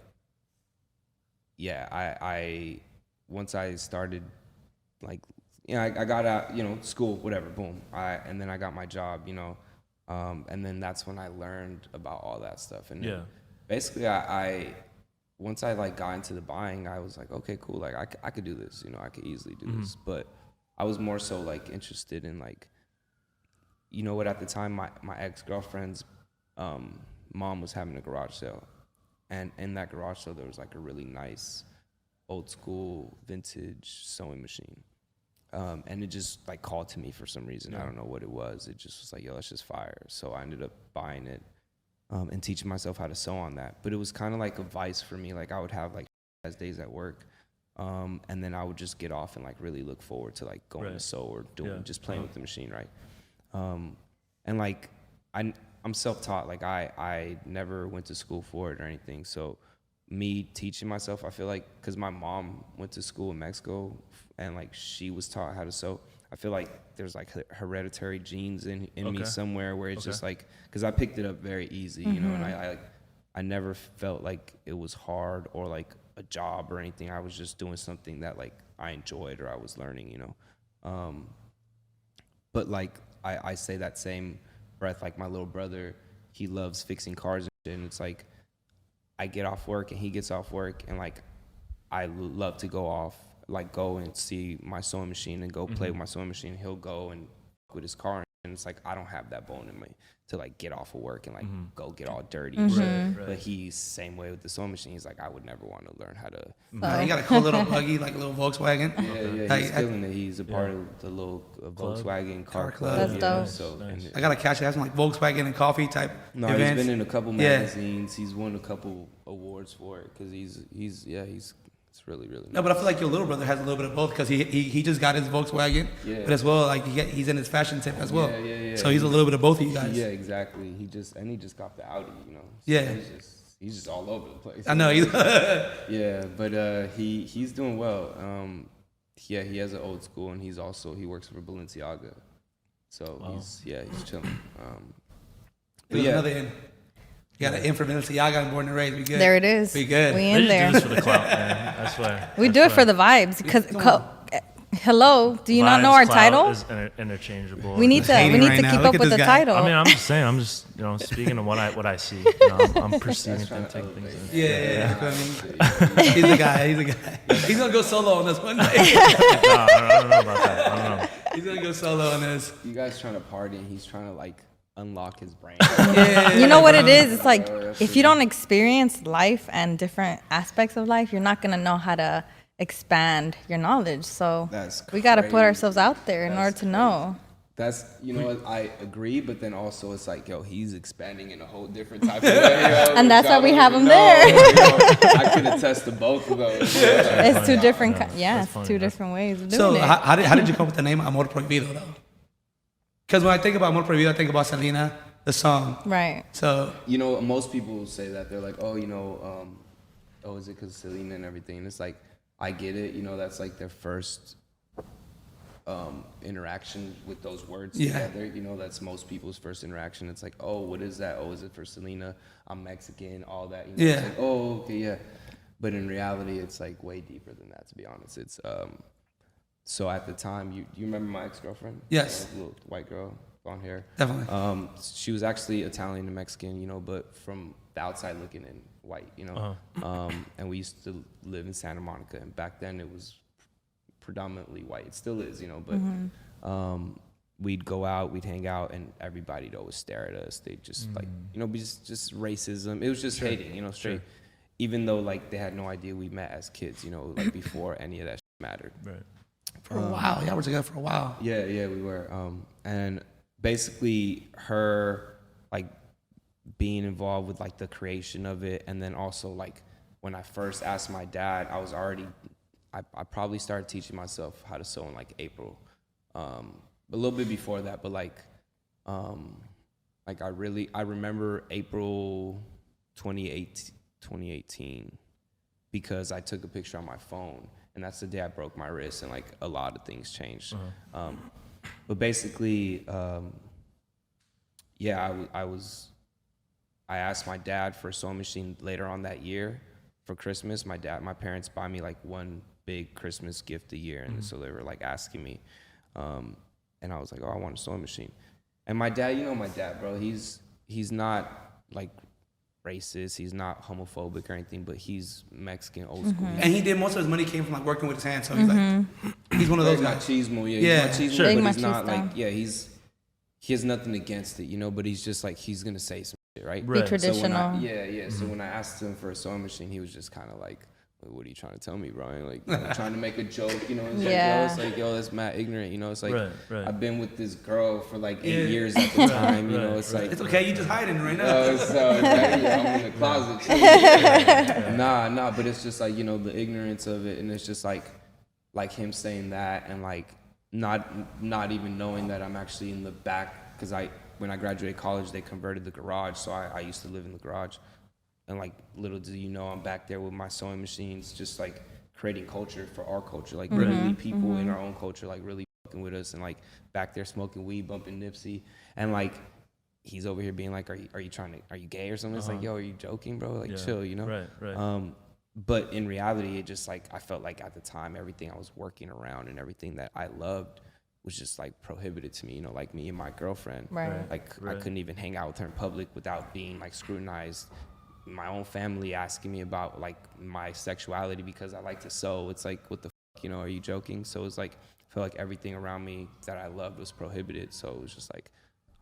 D: yeah, I once I started, like, you know, I got out, you know, school, whatever, boom. And then I got my job, you know, and then that's when I learned about all that stuff. And then
B: Yeah.
D: basically I once I like got into the buying, I was like, okay, cool. Like I could do this, you know, I could easily do this. But I was more so like interested in like, you know what, at the time my ex-girlfriend's mom was having a garage sale. And in that garage sale, there was like a really nice old school vintage sewing machine. And it just like called to me for some reason. I don't know what it was. It just was like, yo, let's just fire. So I ended up buying it and teaching myself how to sew on that. But it was kind of like a vice for me. Like I would have like as days at work. And then I would just get off and like really look forward to like going to sew or doing just playing with the machine, right? And like I'm self-taught. Like I never went to school for it or anything. So me teaching myself, I feel like, because my mom went to school in Mexico and like she was taught how to sew. I feel like there's like hereditary genes in me somewhere where it's just like, because I picked it up very easy, you know, and I never felt like it was hard or like a job or anything. I was just doing something that like I enjoyed or I was learning, you know. But like I say that same breath, like my little brother, he loves fixing cars and shit, and it's like I get off work and he gets off work, and like I love to go and see my sewing machine and go play with my sewing machine. He'll go and with his car, and it's like I don't have that bone in me to like get off of work and like go get all dirty. But he's same way with the sewing machine. He's like, I would never want to learn how to.
E: You got a cool little buggy, like a little Volkswagen.
D: Yeah, he's feeling it. He's a part of the little Volkswagen car club.
C: That's dope.
D: So
E: Nice. I gotta catch it. Have some like Volkswagen and coffee type events.
D: He's been in a couple magazines. He's won a couple awards for it because he's it's really nice.
E: No, but I feel like your little brother has a little bit of both because he just got his Volkswagen, but as well like he's in his fashion tip as well. Yeah. So he's a little bit of both of you guys.
D: Yeah, exactly. He just got the Audi, you know. So he's just all over the place.
E: I know.
D: Yeah, but he's doing well. He has an old school, and he works for Balenciaga. So he's chilling.
E: There's another in. You got an in for Balenciaga and born and raised. We good.
C: There it is.
E: We good.
C: We in there.
B: Do this for the clout, man. That's why.
C: We do it for the vibes because. Hello, do you not know our title?
B: Is interchangeable.
C: We need to keep up with the title.
B: I mean, I'm just saying. I'm just speaking of what I see. You know, I'm perceiving things. Take things in.
E: Yeah. He's a guy. He's gonna go solo on this one day.
B: I don't know about that. I don't know.
E: He's gonna go solo on this.
D: You guys trying to party, and he's trying to like unlock his brain.
C: You know what it is? It's like if you don't experience life and different aspects of life, you're not gonna know how to expand your knowledge. So we got to put ourselves out there in order to know.
D: That's, you know, I agree, but then also it's like, yo, he's expanding in a whole different type of way.
C: And that's why we have him there.
D: I can attest to both of those.
C: It's two different, it's two different ways of doing it.
E: So how did you come up with the name Amor Prohibido though? Because when I think about Amor Prohibido, I think about Selena, the song.
C: Right.
D: So, you know, most people say that. They're like, oh, you know, is it because Selena and everything? And it's like, I get it, you know, that's like their first interaction with those words together. You know, that's most people's first interaction. It's like, oh, what is that? Oh, is it for Selena? I'm Mexican, all that. You know, it's like, oh, okay, yeah. But in reality, it's like way deeper than that, to be honest. It's so at the time, you remember my ex-girlfriend?
E: Yes.
D: Little white girl, blonde hair.
E: Definitely.
D: She was actually Italian and Mexican, you know, but from the outside looking in, white, you know. And we used to live in Santa Monica, and back then it was predominantly white. It still is, you know, but we'd go out, we'd hang out, and everybody'd always stare at us. They just like, you know, just racism. It was just hating, you know, straight. Even though like they had no idea we met as kids, you know, like before any of that mattered.
B: Right.
E: For a while, y'all were together for a while.
D: Yeah, we were. And basically her like being involved with like the creation of it, and then also like when I first asked my dad, I probably started teaching myself how to sew in like April, a little bit before that, but like I remember April 2018 because I took a picture on my phone, and that's the day I broke my wrist, and like a lot of things changed. But basically, I asked my dad for a sewing machine later on that year for Christmas. My parents buy me like one big Christmas gift a year, and so they were like asking me, and I was like, oh, I want a sewing machine. And my dad, you know my dad, bro, he's not like racist. He's not homophobic or anything, but he's Mexican, old school.
E: And he did most of his money came from like working with his hands. So he's like, he's one of those guys.
D: Machismo,
E: Yeah.
D: He's machismo,
C: Sure.
D: but he's not
C: Machista.
D: like, he has nothing against it, but he's just like, he's gonna say some shit, right?
C: Be traditional.
D: So when I asked him for a sewing machine, he was just kind of like, what are you trying to tell me, Bryan? Like, I'm trying to make a joke, It's like, yo, that's mad ignorant, It's like, I've been with this girl for like 8 years at the time, It's like,
E: It's okay, you just hiding right now.
D: I'm in the closet. Nah, but it's just like, the ignorance of it, and it's just like him saying that, and like not even knowing that I'm actually in the back, because when I graduated college, they converted the garage, so I used to live in the garage. And like, little do you know, I'm back there with my sewing machines, just like creating culture for our culture, like really people in our own culture, like really fucking with us, and like back there smoking weed, bumping Nipsey, and like he's over here being like, are you gay or something? It's like, yo, are you joking, bro? Like, chill,
B: Right.
D: But in reality, it just like, I felt like at the time, everything I was working around and everything that I loved was just like prohibited to me, like me and my girlfriend.
C: Right.
D: Like I couldn't even hang out with her in public without being like scrutinized. My own family asking me about like my sexuality because I like to sew. It's like, what the fuck, are you joking? So it's like, I felt like everything around me that I loved was prohibited. So it was just like,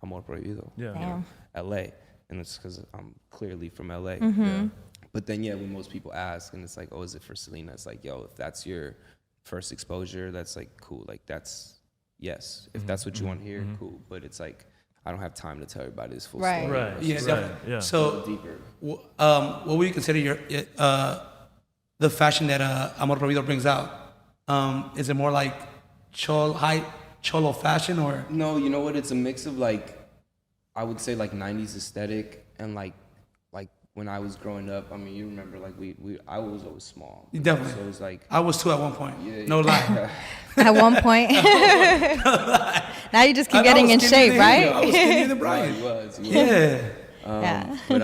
D: Amor Prohibido.
B: Yeah.
D: LA. And it's because I'm clearly from LA.
B: Yeah.
D: But then, when most people ask, and it's like, oh, is it for Selena? It's like, yo, if that's your first exposure, that's like, cool. Like, that's, yes. If that's what you want to hear, cool. But it's like, I don't have time to tell everybody this full story.
B: Right.
E: Yeah, definitely.
B: Yeah.
E: So,
D: deeper.
E: what would you consider the fashion that Amor Prohibido brings out? Is it more like cholo fashion, or?
D: No, you know what? It's a mix of like, I would say like 90s aesthetic and like when I was growing up. I mean, you remember like I was always small.
E: Definitely.
D: So it was like,
E: I was too at one point. No lie.
C: At one point. Now you just keep getting in shape, right?
E: I was skinnier than Bryan.
D: He was.
E: Yeah.
D: But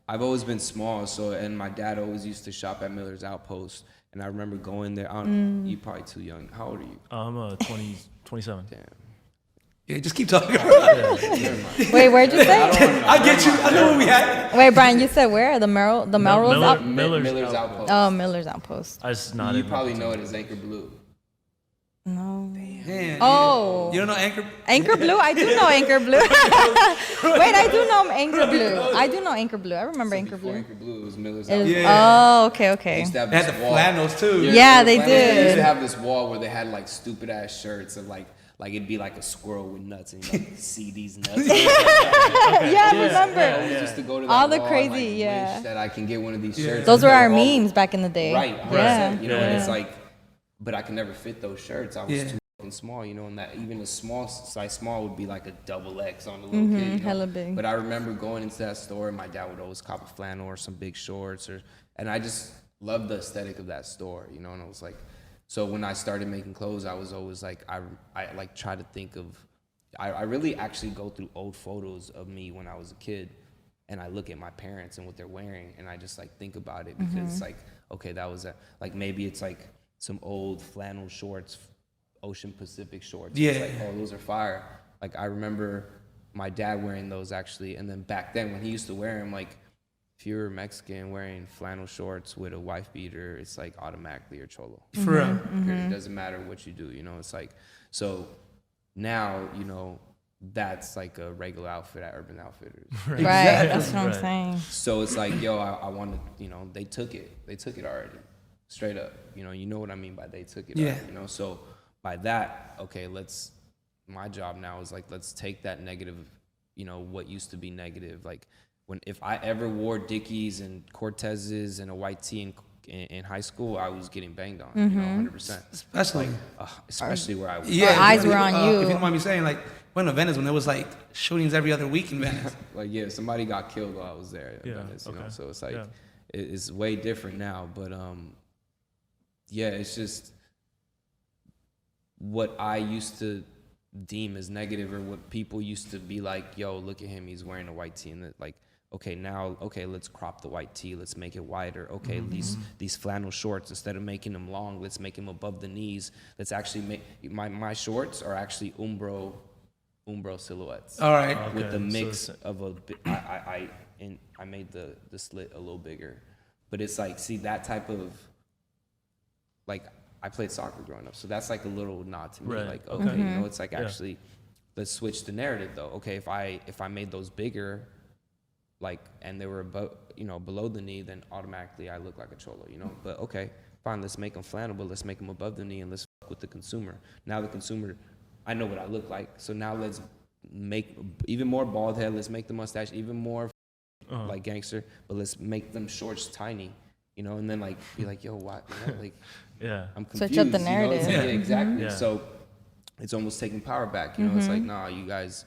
D: I've always been small. So, and my dad always used to shop at Miller's Outpost. And I remember going there. You probably too young. How old are you?
B: I'm 27.
D: Damn.
E: Yeah, just keep talking.
C: Wait, where'd you say?
E: I get you. I know what we had.
C: Wait, Bryan, you said where? The Melrose Outpost?
D: Miller's Outpost.
C: Oh, Miller's Outpost.
B: I just nodded.
D: You probably know it as Anchor Blue.
C: No.
E: Man,
C: Oh.
E: You don't know Anchor?
C: Anchor Blue? I do know Anchor Blue. Wait, I do know Anchor Blue. I do know Anchor Blue. I remember Anchor
D: Before
C: Blue.
D: Anchor Blue, it was Miller's
C: It was-
D: Outpost.
E: Yeah.
C: Oh, okay, okay.
D: They used to have
E: They had
D: this
E: the
D: wall.
E: flannels too.
C: Yeah, they
D: They used
C: did.
D: to have this wall where they had like stupid ass shirts of like it'd be like a squirrel with nuts, and you like see these nuts.
C: Yeah, I remember.
D: I always used to go to that
C: All the
D: wall
C: crazy,
D: and, like,
C: yeah.
D: wish that I can get one of these shirts.
C: Those
D: And
C: were
D: they
C: our
D: all-
C: memes back in the day.
D: Right.
C: Yeah.
D: And it's like, but I could never fit those shirts. I was too fucking small, and that even a small size small would be like a double X on a little kid.
C: hella big.
D: But I remember going into that store, and my dad would always cop a flannel or some big shorts, and I just loved the aesthetic of that store, and I was like, so when I started making clothes, I was always like, I like try to think of, I really actually go through old photos of me when I was a kid, and I look at my parents and what they're wearing, and I just like think about it, because it's like, okay, that was like maybe it's like some old flannel shorts, Ocean Pacific shorts.
E: Yeah.
D: It's like, oh, those are fire. Like I remember my dad wearing those actually, and then back then when he used to wear them, like if you're Mexican wearing flannel shorts with a wife beater, it's like automatically you're cholo.
E: For real.
D: It doesn't matter what you do, it's like, so now, that's like a regular outfit at Urban Outfitters.
C: Right, that's what I'm saying.
D: So it's like, yo, I want to, they took it already, straight up. You know what I mean by they took it.
E: Yeah.
D: Already, So by that, okay, my job now is like, let's take that negative, what used to be negative. Like if I ever wore Dickies and Cortezes and a white tee in high school, I was getting banged on, 100%. Especially where I was.
E: Yeah,
C: Our eyes were on you.
E: If you don't mind me saying, like, went to Venice when there was like shootings every other week in Venice.
D: Like, somebody got killed while I was there. In
B: Yeah,
D: Venice,
B: okay.
D: So it's like,
B: Yeah.
D: it's way different now. But it's just what I used to deem as negative, or what people used to be like, yo, look at him, he's wearing a white tee, and that, like, okay, let's crop the white tee, let's make it wider. Okay, these flannel shorts, instead of making them long, let's make them above the knees. Let's actually make my shorts are actually umbro Umbro silhouettes.
E: All right.
D: With the mix of I made the slit a little bigger, but it's like, see, that type of, like, I played soccer growing up, so that's like a little nod to me.
B: Right.
D: Like, okay, you know, it's like actually, let's switch the narrative though. Okay, if I made those bigger, like, and they were above, you know, below the knee, then automatically I look like a cholo, you know. But okay, fine, let's make them flannable. Let's make them above the knee, and let's fuck with the consumer. Now the consumer, I know what I look like, so now let's make even more bald head. Let's make the mustache even more like gangster, but let's make them shorts tiny, you know, and then like be like, yo, what? You know, like, I'm confused.
C: Switch up the narrative.
D: You know? Exactly.
B: Yeah.
D: So it's almost taking power back. You know, it's like, nah, you guys,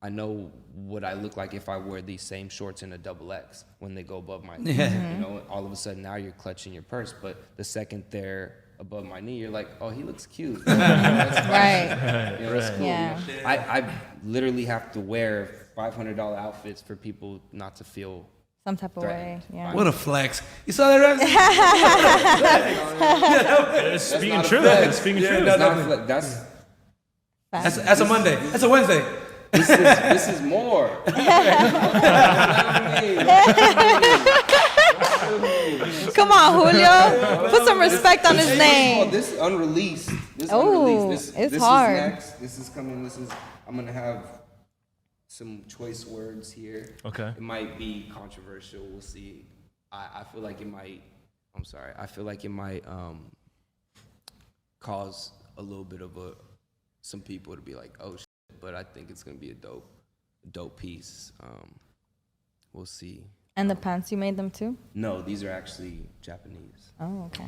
D: I know what I look like if I wear these same shorts in a XX when they go above my knee. You know, all of a sudden now you're clutching your purse, but the second they're above my knee, you're like, oh, he looks cute.
C: Right.
D: You know, it's cool.
C: Yeah.
D: You know? I literally have to wear $500 outfits for people not to feel
C: Some type of way.
D: threatened.
C: Yeah.
E: What a flex. You saw that, right?
B: It's speaking
D: not a
B: truth.
D: flex.
B: It's speaking
E: Yeah,
B: truth.
E: no, That's a Monday. That's a Wednesday.
D: This is more.
C: Come on, Julio. Put some respect on his name.
D: This is unreleased.
C: Oh, it's hard.
D: Is next. This is coming. I'm gonna have some choice words here.
B: Okay.
D: It might be controversial. We'll see. I feel like it might. I'm sorry. I feel like it might cause a little bit of some people to be like, oh shit, but I think it's gonna be a dope piece. We'll see.
C: And the pants, you made them too?
D: No, these are actually Japanese.
C: Oh, okay.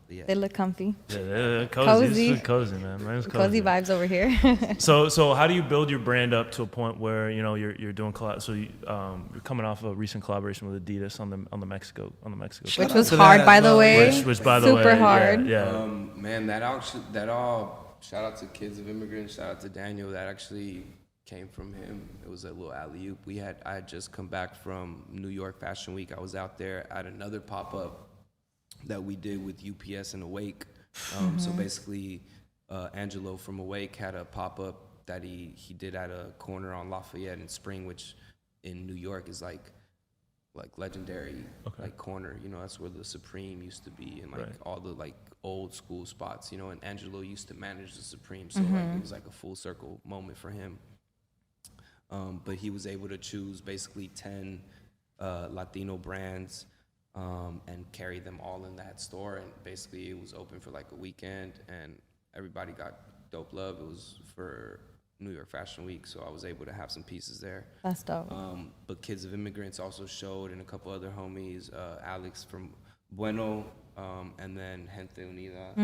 D: Yeah.
C: They look comfy.
B: Yeah, they're cozy.
C: Cozy.
B: It's cozy, man. Mine's
C: Cozy vibes over here.
B: So how do you build your brand up to a point where you know you're doing so you're coming off a recent collaboration with Adidas on the Mexico
C: Which was hard, by the way.
B: which by the way,
C: super hard.
B: Yeah.
D: Man, that all shout out to Kids of Immigrants, shout out to Daniel. That actually came from him. It was a little alley-oop. I had just come back from New York Fashion Week. I was out there at another pop-up that we did with UPS and Awake. So basically, Angelo from Awake had a pop-up that he did at a corner on Lafayette and Spring, which in New York is like legendary like corner. You know, that's where the Supreme used to be and like all the like old school spots. You know, and Angelo used to manage the Supreme, so like it was like a full circle moment for him. But he was able to choose basically 10 Latino brands and carry them all in that store. And basically it was open for like a weekend and everybody got dope love. It was for New York Fashion Week, so I was able to have some pieces there.
C: That's dope.
D: But Kids of Immigrants also showed, and a couple other homies, Alex from Bueno, and then Gente Unida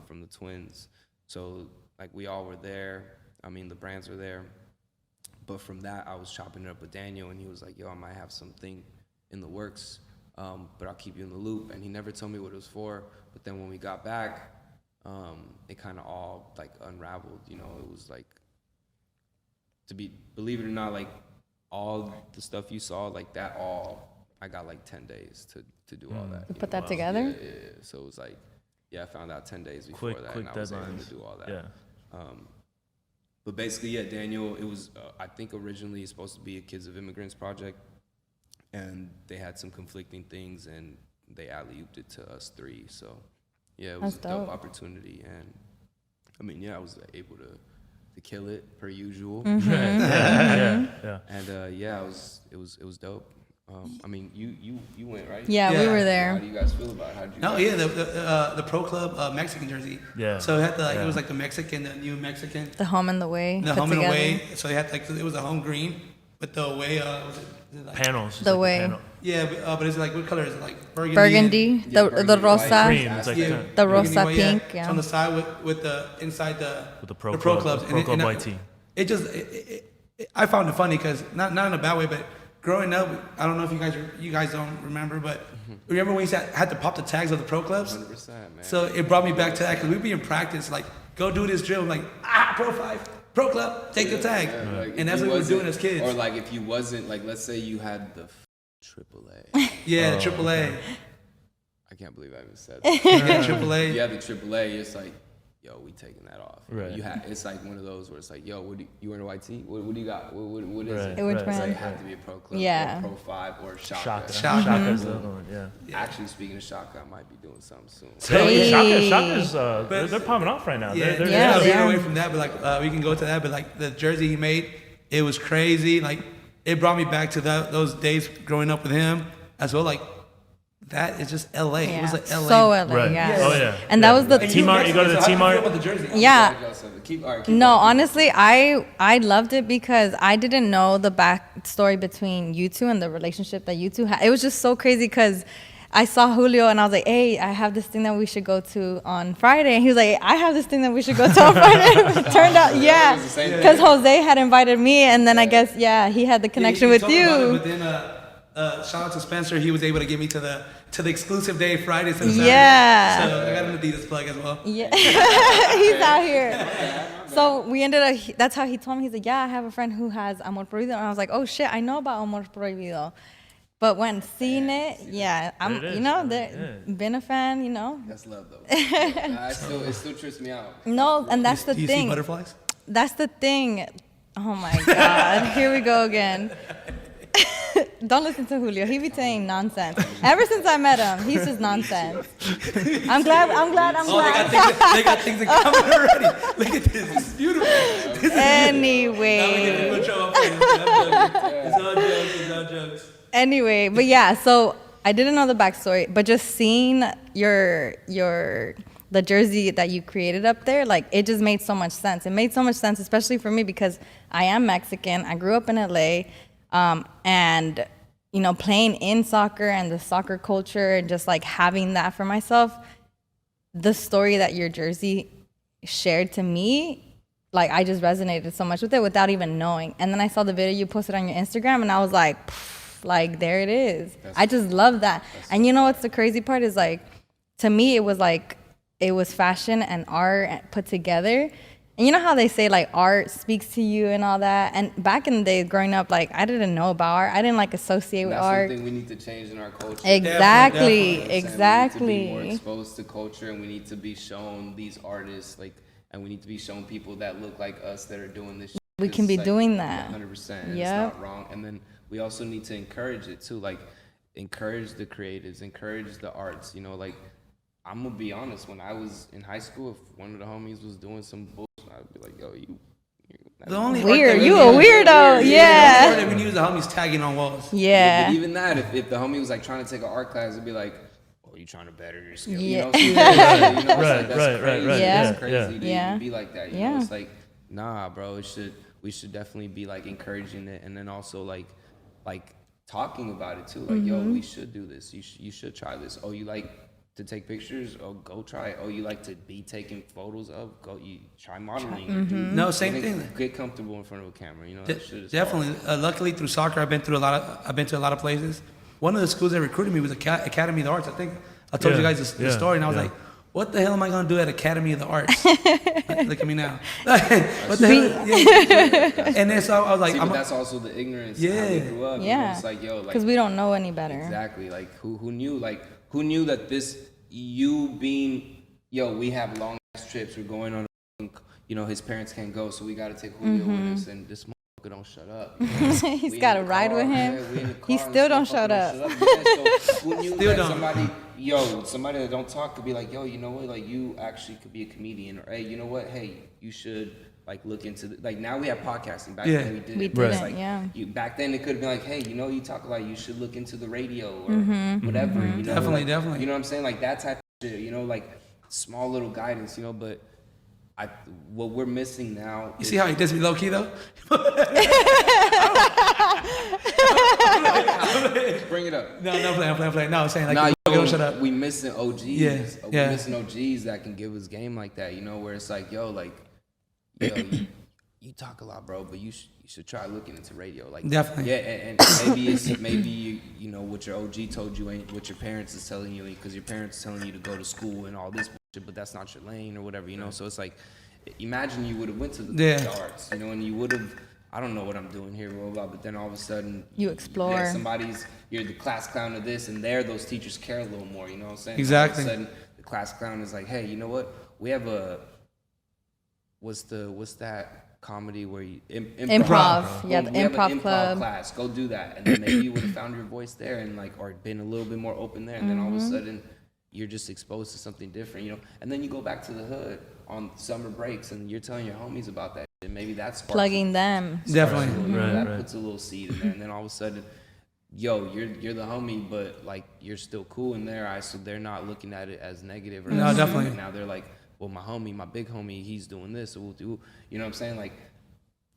D: from the Twins. So like we all were there. I mean, the brands were there. But from that, I was chopping it up with Daniel, and he was like, yo, I might have something in the works, but I'll keep you in the loop. And he never told me what it was for. But then when we got back, it kind of all like unraveled. You know, it was like, believe it or not, like all the stuff you saw, like that I got like 10 days to do all that.
C: You put that together?
D: Yeah. So it was like, I found out 10 days before that, and I was able to do all that.
B: Yeah.
D: But basically, Daniel, it was, I think originally it's supposed to be a Kids of Immigrants project, and they had some conflicting things, and they alley-ooped it to us three. So, it was a dope opportunity, and I mean, I was able to kill it per usual.
B: Yeah.
D: And it was dope. I mean, you went, right?
C: Yeah, we were
D: How
C: there.
D: do you guys feel about it? How did you?
E: No, yeah, the Pro Club Mexican jersey.
B: Yeah.
E: So it had it was like the Mexican, the new Mexican.
C: The home and the way.
E: The
C: put
E: home and
C: together.
E: away. So it had it was a home green, but the away was it like,
B: Panels.
C: The
B: like
C: way.
B: panel.
E: Yeah, but it's like what color is it? Like burgundy.
C: Burgundy. The
D: burgundy,
C: rosa.
D: white.
B: Cream. It's like
E: Yeah,
B: that.
C: The
E: burgundy
C: rosa
E: white,
C: pink,
E: So
C: yeah.
E: on the side with the inside
B: With the Pro
E: Clubs.
B: Club. Pro Club
E: And
B: white tee.
E: It just I found it funny because not in a bad way, but growing up, I don't know if you guys don't remember, but remember when you had to pop the tags of the Pro Clubs?
D: 100%, man.
E: So it brought me back to that because we'd be in practice, like go do this drill, I'm like Pro 5, Pro Club, take the tag,
D: Like,
E: and that's what we were doing as kids.
D: Or like if you wasn't, like let's say you had the AAA.
E: Yeah, AAA.
D: I can't believe I even said that.
E: Yeah, AAA.
D: You had the AAA, it's like, yo, we taking that off.
B: Right.
D: It's like one of those where it's like, yo, you wearing a white tee? What do you got? What is it?
C: Which
D: It's
C: brand?
D: like, it have to be a Pro Club,
C: Yeah.
D: or Pro 5, or Shaka.
B: Shaka.
E: Shaka.
B: Shaka's the other one, yeah.
D: Actually, speaking of Shaka, I might be doing something soon.
C: Hey.
B: Shaka's they're popping off right now.
E: Yeah,
B: They're
C: Yeah,
E: I'll
C: they
E: get
C: are.
E: away from that, but like we can go to that. But like the jersey he made, it was crazy. Like it brought me back to those days growing up with him as well. Like that is just LA. It was like LA.
C: So LA,
B: Right.
C: yeah.
B: Oh, yeah.
C: And
B: Yeah.
C: that was the
B: T-Mart, you go to the
E: So how do you feel
B: T-Mart.
E: about the jersey?
C: Yeah.
D: Keep
C: No,
D: going.
C: honestly, I loved it because I didn't know the backstory between you two and the relationship that you two had. It was just so crazy because I saw Julio and I was like, hey, I have this thing that we should go to on Friday. And he was like, I have this thing that we should go to on Friday. It turned out, yeah,
D: it was the same thing.
C: because Jose had invited me, and then I guess, yeah, he had the connection with
E: told me about it,
C: you.
E: but then shout out to Spencer. He was able to get me to the exclusive day Friday. To Saturday.
C: Yeah.
E: So I got an Adidas plug as well.
C: Yeah, he's out here. So we ended up, that's how he told me. He's like, yeah, I have a friend who has Amor Prohibido. And I was like, oh shit, I know about Amor Prohibido. But when seeing it, yeah, I'm,
B: There it is.
C: you know,
B: Yeah.
C: been a fan, you know.
D: That's love, though. It still trips me out.
C: No, and that's the
E: Do you see
C: thing.
E: butterflies?
C: That's the thing. Oh my God, here we go again. Don't listen to Julio. He be saying nonsense. Ever since I met him, he's just nonsense. I'm glad.
E: Oh, they got things in common already. Look at this. This is beautiful. This is
C: Anyway.
E: It's all jokes. It's all jokes.
C: Anyway, but yeah, so I didn't know the backstory, but just seeing the jersey that you created up there, like it just made so much sense. It made so much sense, especially for me because I am Mexican. I grew up in LA, and you know, playing in soccer and the soccer culture and just like having that for myself. The story that your jersey shared to me, like I just resonated so much with it without even knowing. And then I saw the video you posted on your Instagram, and I was like, like there it is. I just love that. And you know what's the crazy part is like, to me it was fashion and art put together. And you know how they say like art speaks to you and all that. And back in the days growing up, like I didn't know about art. I didn't like associate with
D: That's
C: art.
D: something we need to change in our culture.
C: Exactly,
D: We need to be
C: exactly.
D: more exposed to culture, and we need to be shown these artists, like, and we need to be shown people that look like us that are doing this.
C: We can be doing that.
D: 100%. And
C: Yep.
D: It's not wrong. And then we also need to encourage it too, like encourage the creatives, encourage the arts. You know, like I'm gonna be honest. When I was in high school, if one of the homies was doing some bullshit, I'd be like, yo, you
E: The only
C: Weird. You a weirdo. Yeah.
E: That we use the homies tagging on walls.
C: Yeah.
D: But even that, if the homie was like trying to take an art class, it'd be like, "Oh, you trying to better your skills?"
C: Yeah.
D: You know, you know, it's
B: Right,
D: like, that's
B: right,
D: crazy.
B: right,
C: Yeah.
D: That's crazy
B: yeah.
D: to
C: Yeah.
D: even be like that. You
C: Yeah.
D: know, it's like, nah, bro. We should definitely be like encouraging it, and then also like talking about it too. Like, yo, we should do this. You should try this. Oh, you like to take pictures? Oh, go try it. Oh, you like to be taking photos of? Go, you try modeling. Or do,
E: No, same
D: get,
E: thing.
D: Get comfortable in front of a camera. You know, that shit is
E: Definitely. Luckily, through soccer, I've been to a lot of places. One of the schools that recruited me was Academy of the Arts. I think I told you guys the story, and I was like, "What the hell am I gonna do at Academy of the Arts?" Look at me now. What the hell? Yeah. And then so I was like,
D: See, but that's also the ignorance.
E: Yeah.
D: How we grew up. You know,
C: Yeah.
D: it's like, yo, like
C: Because we don't know any better.
D: exactly. Like who knew that this you being we have long ass trips. We're going on. You know, his parents can't go, so we got to take Julio with us, and this motherfucker don't shut up. You know?
C: He's
D: We
C: got
D: in
C: to
D: the
C: ride
D: car,
C: with him.
D: yeah, we in the car,
C: He
D: and
C: still
D: this
C: don't
D: motherfucker
C: shut up.
D: Yeah, so who knew
E: Still
D: that
E: don't.
D: somebody that don't talk could be like, yo, you know what, like you actually could be a comedian, or hey, you know what, hey, you should like look into like now we have podcasting. Back then we didn't.
C: We
D: But it's
C: didn't,
D: like,
C: yeah.
D: Back then it could have been like, hey, you know, you talk a lot, you should look into the radio or whatever. You know,
E: Definitely,
D: like,
E: definitely.
D: You know what I'm saying? Like that type of shit. You know, like small little guidance. You know, but what we're missing now.
E: you see how he does me low key though.
D: Bring it up.
E: No, I'm playing. No, I'm saying like,
D: Nah,
E: don't shut up.
D: we missing OGs.
E: Yeah,
D: We're
E: yeah.
D: missing OGs that can give us game like that. You know, where it's like, yo, you talk a lot, bro, but you should try looking into radio. Like
E: Definitely.
D: Yeah, and maybe you know what your OG told you ain't what your parents is telling you, because your parents is telling you to go to school and all this bullshit, but that's not your lane or whatever. You know, so it's like, imagine you would have went to the arts, you know, and you would have. I don't know what I'm doing here, blah, blah, but then all of a sudden
C: You explore.
D: You're the class clown of this, and those teachers care a little more, you know what I'm saying?
E: Exactly.
D: All of a sudden, the class clown is like, hey, you know what? We have a what's that comedy where you
C: improv. Yeah, the
D: we have
C: improv
D: an
C: club.
D: class. Go do that, and then maybe you would have found your voice there, and like, or been a little bit more open there, and then all of a sudden you're just exposed to something different, you know. And then you go back to the hood on summer breaks, and you're telling your homies about that, and maybe that's
C: Plugging them.
E: Definitely.
D: That puts a little seed in there, and then all of a sudden, yo, you're the homie, but like you're still cool in their eyes, so they're not looking at it as negative. Or
E: No, definitely.
D: Now they're like, well, my big homie, he's doing this, so we'll do. You know what I'm saying? Like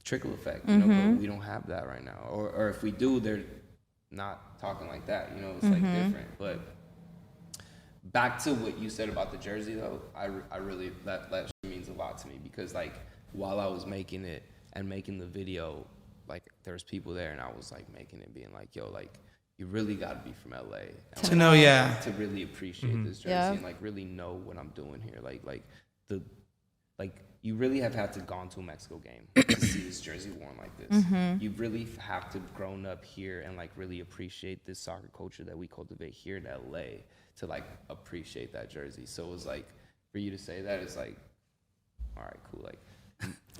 D: trickle effect. You know, but we don't have that right now. Or if we do, they're not talking like that. You know, it's like different. But back to what you said about the jersey, though, I really that means a lot to me, because like while I was making it and making the video, like there was people there, and I was like making it, being like, yo, like you really got to be from LA
E: To know, yeah.
D: to really appreciate this jersey and like really know what I'm doing here. Like you really have had to gone to a Mexico game to see this jersey worn like this. You really have to grown up here and like really appreciate this soccer culture that we cultivate here in LA to like appreciate that jersey. So it was like, for you to say that, it's like, all right, cool. Like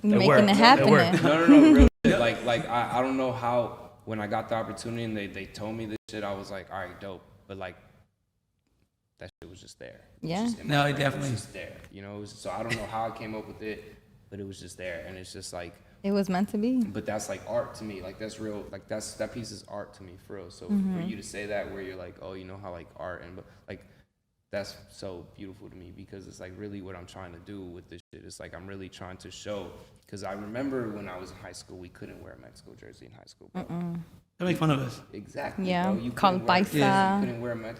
C: You're making it happen.
D: no, really. Like I don't know how, when I got the opportunity and they told me this shit, I was like, all right, dope. But like, that shit was just there.
C: Yeah.
E: No,
D: it
E: definitely.
D: was just there. You know, so I don't know how I came up with it, but it was just there. And it's just like,
C: It was meant to be.
D: but that's like art to me. Like that's real. Like that piece is art to me, for real. So for you to say that, where you're like, oh, you know how like art and, but like, that's so beautiful to me, because it's like really what I'm trying to do with this shit. It's like I'm really trying to show, because I remember when I was in high school, we couldn't wear a Mexico jersey in high school, bro.
E: They make fun of us.
D: Exactly.
C: Yeah,
D: bro. You
C: called
D: couldn't wear-
C: Baisa.
D: yeah,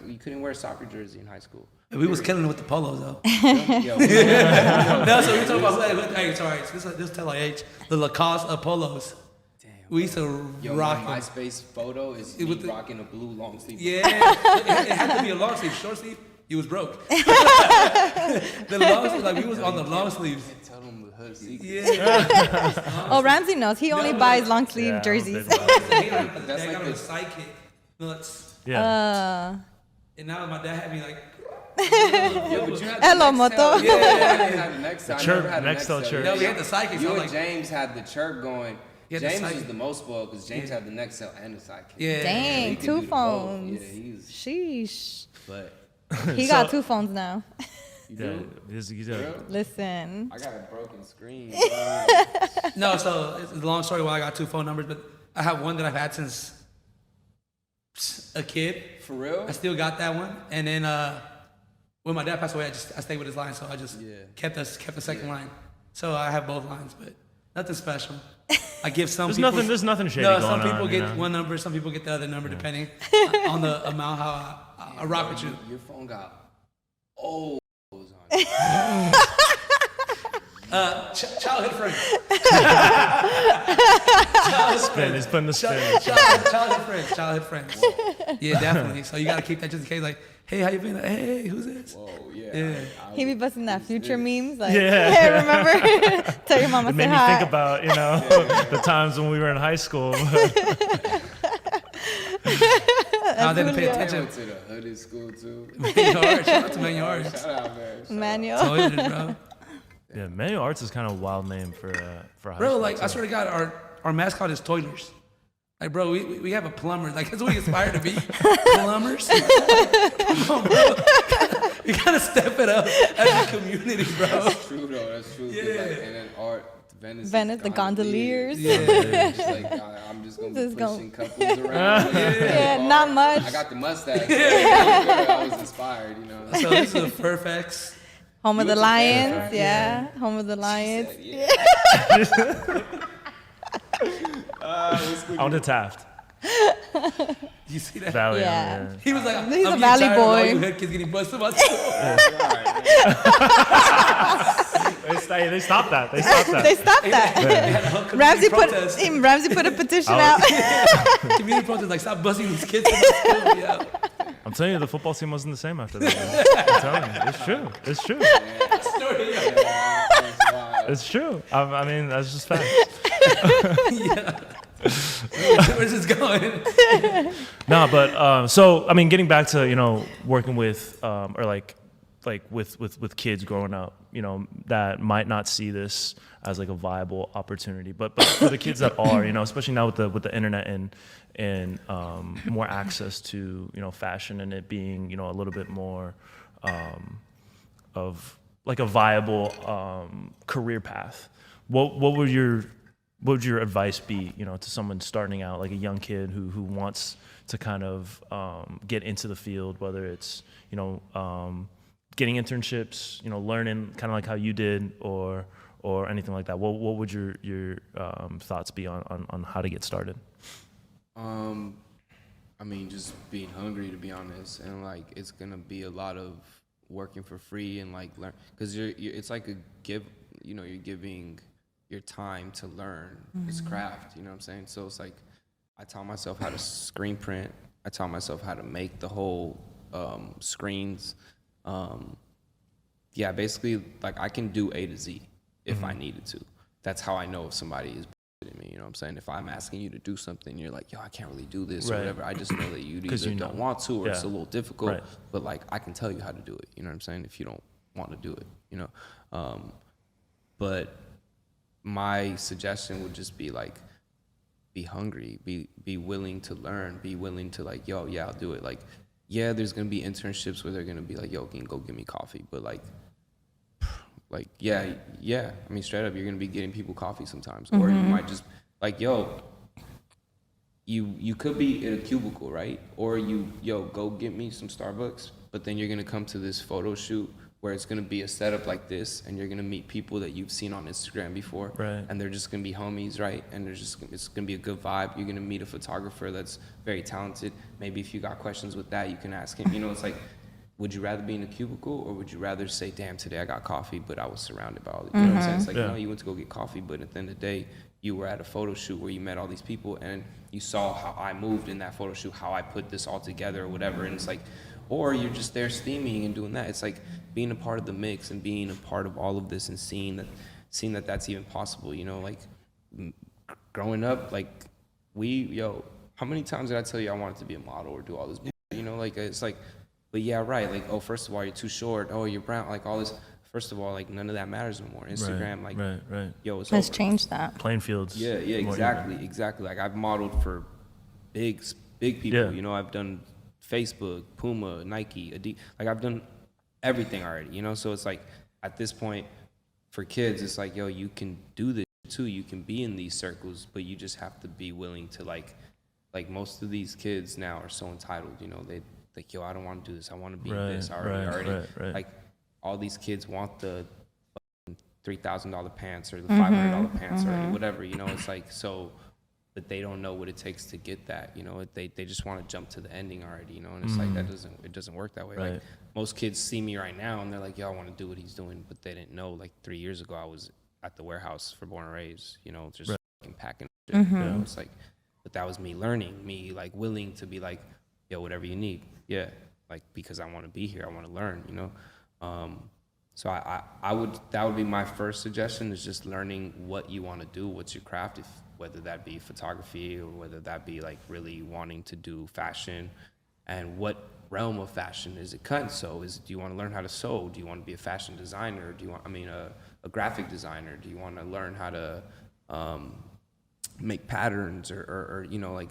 D: you couldn't wear a soccer jersey in high school.
E: We was killing it with the polos, though.
D: Yo,
E: No, so we talking about, hey, sorry, this tell like age, the Lacoste polos.
D: damn.
E: We used to
D: Yo,
E: rock
D: my
E: them.
D: MySpace photo is
E: It
D: me
E: was the-
D: rocking a blue long sleeve.
E: Yeah, it had to be a long sleeve. Short sleeve, you was broke. The long sleeve, like we was on the long sleeves.
D: Tell them the hood secret.
E: Yeah.
C: Oh, Ramsey knows. He only
E: No,
C: buys long sleeve
B: Yeah,
C: jerseys.
E: That's
D: like
E: got
D: the-
E: a sidekick. Nuts.
B: Yeah.
E: And now my dad had me like,
D: Yeah, but you had the
C: Hello,
D: Nextel.
C: Moto.
D: Yeah, I didn't have the Nextel. I
B: chirp,
D: never had a
B: Nextel
D: Nextel.
B: chirp.
E: no, we had the sidekick.
D: You
E: So
D: and
E: like,
D: James had the chirp going.
E: Yeah, the
D: James
E: sidekick.
D: was the most spoiled, because James had the Nextel and the sidekick.
E: yeah.
C: Dang,
D: he could
C: two
D: do both.
C: phones.
D: Yeah, he's.
C: Sheesh.
D: But
C: He got two phones now.
D: you
B: Yeah.
D: do? Real?
C: Listen.
D: I got a broken screen.
E: No, so it's a long story why I got two phone numbers, but I have one that I've had since a kid.
D: For real?
E: I still got that one, and then when my dad passed away, I stayed with his line, so I just kept the second line. So I have both lines, but nothing special. I give some people.
B: There's nothing shady
E: No,
B: going
E: some people
B: on,
E: get
B: you know?
E: one number, some people get the other number, depending on the amount how I rock with you.
D: Your phone got O's on it.
E: Childhood friend.
B: Spin. He's putting the spin.
E: Childhood friends. Yeah, definitely. So you gotta keep that just in case. Like, hey, how you been? Like, hey, who's this?
D: Whoa, yeah.
E: Yeah.
C: He be busting that future memes. Like,
B: Yeah.
C: hey, remember? Tell your mama
B: It
C: say
B: made me
C: hi.
B: think about, the times when we were in high school.
E: I didn't pay
C: Julio.
D: I
E: attention.
D: went to the hooded school too.
E: Manuel, shout out to Manuel.
D: Shout out, man.
C: Manual.
E: Told you, bro.
B: Yeah, Manual Arts is kind of a wild name for high
E: Bro,
B: school.
E: like, I
B: too.
E: swear to God, our mascot is Toilers. Like, bro, we have a plumber. Like, that's what we aspire to be. Plumbers. Come on, bro. We gotta step it up as a community, bro.
D: That's true though. That's true.
E: Yeah.
D: Like, and then art, Venice,
C: Venice, the gondoliers.
E: Yeah.
D: Just like I'm just gonna
C: Just
D: be
C: go-
D: pushing couples around.
C: Yeah, not much.
D: I got the mustache. So I was inspired, you know.
E: So this is a Fairfax.
C: Home of
D: You
C: the
D: went to
C: Lions.
D: Fairfax?
C: Yeah. Home of the Lions.
D: Yeah.
B: On the Taft.
E: You see that?
B: Valley.
C: Yeah.
E: He was like,
C: He's
E: I'm
C: a
E: getting
C: valley
E: tired of all
C: boy.
E: you head kids getting busted by school.
B: They stopped that. They stopped that.
C: They stopped that. Ramsey put a petition out.
E: Community protest, like, stop busting these kids in the school. Yeah.
B: I'm telling you, the football team wasn't the same after that. I'm telling you, it's true. It's true.
E: Story, yeah.
B: It's true. I mean, that's just fact.
E: Where's this going?
B: No, but so I mean, getting back to working with or like like with kids growing up, you know, that might not see this as like a viable opportunity, but for the kids that are, you know, especially now with the internet and more access to, you know, fashion and it being, you know, a little bit more of like a viable career path, what would your advice be, you know, to someone starting out, like a young kid who wants to kind of get into the field, whether it's, you know, getting internships, you know, learning kind of like how you did, or anything like that? What would your thoughts be on how to get started?
D: I mean, just being hungry, to be honest, and like it's gonna be a lot of working for free and like learn, because you're it's like a give, you know, you're giving your time to learn this craft, you know what I'm saying? So it's like I taught myself how to screen print. I taught myself how to make the whole screens. Yeah, basically, like I can do A to Z if I needed to. That's how I know if somebody is bullshitting me, you know what I'm saying? If I'm asking you to do something, you're like, yo, I can't really do this or whatever. I just know that you either don't want to or it's a little difficult, but like I can tell you how to do it, you know what I'm saying? If you don't want to do it, you know? But my suggestion would just be like, be hungry, be willing to learn, be willing to like, yo, yeah, I'll do it. Like, yeah, there's gonna be internships where they're gonna be like, yo, can you go get me coffee? But like, yeah. I mean, straight up, you're gonna be getting people coffee sometimes, or you might just like, yo, you could be in a cubicle, right? Or yo, go get me some Starbucks. But then you're gonna come to this photo shoot where it's gonna be a setup like this, and you're gonna meet people that you've seen on Instagram before, and they're just gonna be homies, right? And it's gonna be a good vibe. You're gonna meet a photographer that's very talented. Maybe if you got questions with that, you can ask him. You know, it's like, would you rather be in a cubicle, or would you rather say, damn, today I got coffee, but I was surrounded by all the, you know what I'm saying? It's like, no, you went to go get coffee, but at the end of the day, you were at a photo shoot where you met all these people, and you saw how I moved in that photo shoot, how I put this all together or whatever, and it's like, or you're just there steaming and doing that. It's like being a part of the mix and being a part of all of this and seeing that that's even possible, you know, like growing up, like how many times did I tell you I wanted to be a model or do all this, you know, like it's like, but yeah, right, like, oh, first of all, you're too short, oh, you're brown, like all this. First of all, like none of that matters anymore. Instagram,
B: right.
D: Yo, it's
C: Let's
D: over.
C: change that.
B: Playing fields.
D: Yeah, exactly. Like I've modeled for big people. You know, I've done Facebook, Puma, Nike, Adidas. Like I've done everything already. You know, so it's like at this point, for kids, it's like, yo, you can do this too. You can be in these circles, but you just have to be willing to like most of these kids now are so entitled. You know, they like, yo, I don't want to do this. I want to be this. I already. Like all these kids want the $3,000 pants or the $500 pants or whatever. You know, it's like so. But they don't know what it takes to get that, you know. They just want to jump to the ending already, you know. And it's like it doesn't work that way.
B: Right.
D: Like most kids see me right now and they're like, "Yo, I want to do what he's doing," but they didn't know like 3 years ago I was at the warehouse for Born and Raised, you know, just fucking packing shit. You know? It's like, but that was me learning, me like willing to be like, "Yo, whatever you need, yeah," like because I want to be here, I want to learn, you know. So that would be my first suggestion, is just learning what you want to do, what's your craft, whether that be photography or whether that be like really wanting to do fashion, and what realm of fashion is it cut? So do you want to learn how to sew? Do you want to be a fashion designer? Do you want, a graphic designer? Do you want to learn how to make patterns or you know, like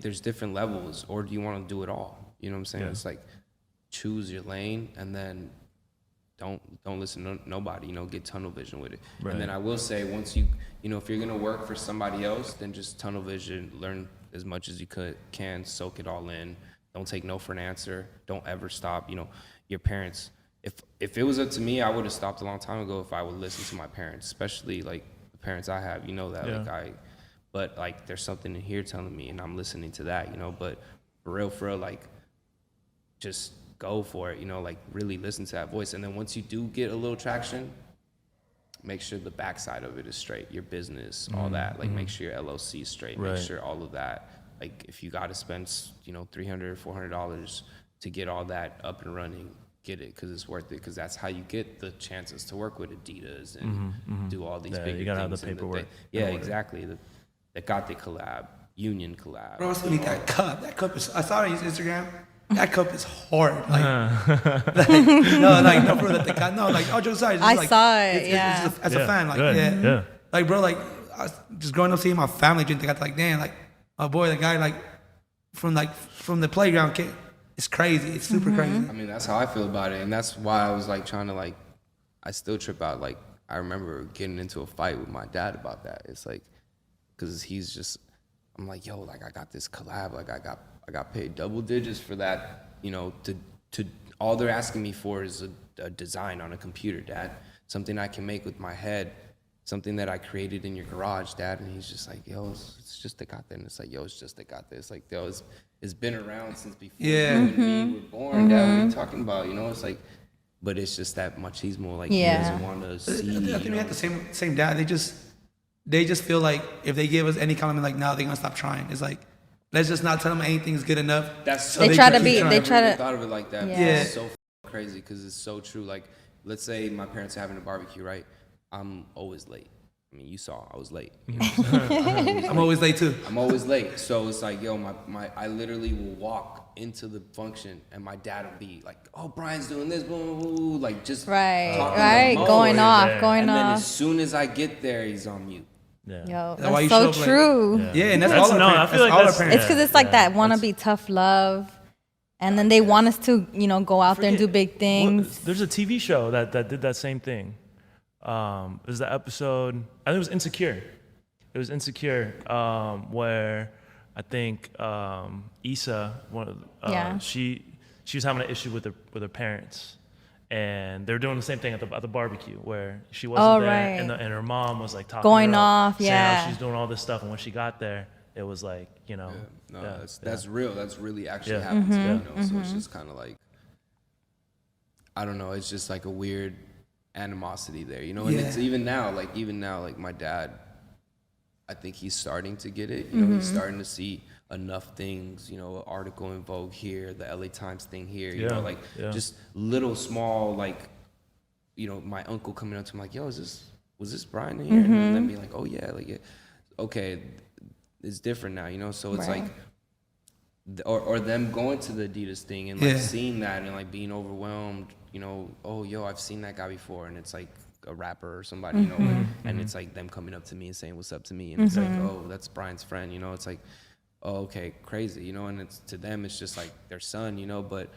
D: there's different levels, or do you want to do it all? You know what I'm saying? It's like choose your lane and then don't listen to nobody, you know, get tunnel vision with it. And then I will say, once you know, if you're gonna work for somebody else, then just tunnel vision, learn as much as you can, soak it all in. Don't take no for an answer. Don't ever stop. You know, your parents, if it was up to me, I would have stopped a long time ago if I would listen to my parents, especially like the parents I have, you know that, but like there's something in here telling me and I'm listening to that, you know, but for real, like just go for it, you know, like really listen to that voice. And then once you do get a little traction, make sure the backside of it is straight, your business, all that, like make sure your LLC is straight, make sure all of that, like if you got to spend, you know, $300, $400 to get all that up and running, get it, because it's worth it, because that's how you get the chances to work with Adidas and do all these big things.
B: You gotta have the paperwork.
D: Exactly. The Tecate collab, Union collab.
E: Bro, I still need that cup. That cup is, I saw it on his Instagram. that cup is hard. Like, no, for the Tecate. No, like, all jokes aside.
C: I saw it,
E: it's as a fan, like,
B: good. Yeah.
E: Like, bro, like, I was just growing up seeing my family drink Tecate, like, damn, like, my boy, the guy, like, from the playground kid, it's crazy. It's super crazy.
D: I mean, that's how I feel about it, and that's why I was like trying to like, I still trip out. Like, I remember getting into a fight with my dad about that. It's like, cause he's just, I'm like, yo, like I got this collab, like I got paid double digits for that, you know, to all they're asking me for is a design on a computer, Dad, something I can make with my head, something that I created in your garage, Dad. And he's just like, yo, it's just Tecate. And it's like, yo, it's just Tecate. It's like, yo, it's been around since before you and me were born, Dad. What are you talking about? You know, it's like, but it's just that machismo, like he doesn't want to see.
E: I think we have the same dad. They just feel like if they give us any compliment, like, no, they're gonna stop trying. It's like, let's just not tell them anything's good enough.
D: That's so
C: they try to be.
D: I
C: They try to.
D: thought of it like that.
C: Yeah.
D: It's so crazy because it's so true. Like, let's say my parents are having a barbecue, right? I'm always late. I mean, you saw I was late. You know
E: I'm always late too.
D: I'm always late. So it's like, yo, I literally will walk into the function and my dad will be like, oh, Bryan's doing this, boom, boom, boom, like just
C: Right.
D: talking
C: Going off.
D: and then as soon as I get there, he's on mute.
B: Yeah.
C: Yo,
E: That's why you
C: that's so
E: show up
C: true.
E: late. Yeah, and that's all our parents.
B: I feel like
E: all our
B: that's-
E: parents.
C: It's because it's like that wanna be tough love, and then they want us to, go out there and do big things.
B: There's a TV show that did that same thing. It was the episode, I think it was Insecure. It was Insecure, where I think Issa, she was having an issue with her parents, and they were doing the same thing at the barbecue where she wasn't there,
C: right.
B: and her mom was like talking
C: Going
B: her up,
C: off,
B: saying how
C: yeah.
B: she's doing all this stuff, and when she got there, it was like,
D: That's real. That's really actually
B: Yeah.
D: happened to me, So it's just kind of like, I don't know. It's just like a weird animosity there, And it's even now, like my dad, I think he's starting to get it. He's starting to see enough things. An article in Vogue here, the LA Times thing here. Just little small like, my uncle coming up to him like, yo, was this Bryan in here? And then be like, oh yeah, like okay, it's different now. So it's like, or them going to the Adidas thing and like seeing that and like being overwhelmed. Oh yo, I've seen that guy before, and it's like a rapper or somebody, and it's like them coming up to me and saying what's up to me, and it's like, oh, that's Bryan's friend, it's like, oh, okay, crazy, and it's to them it's just like their son, but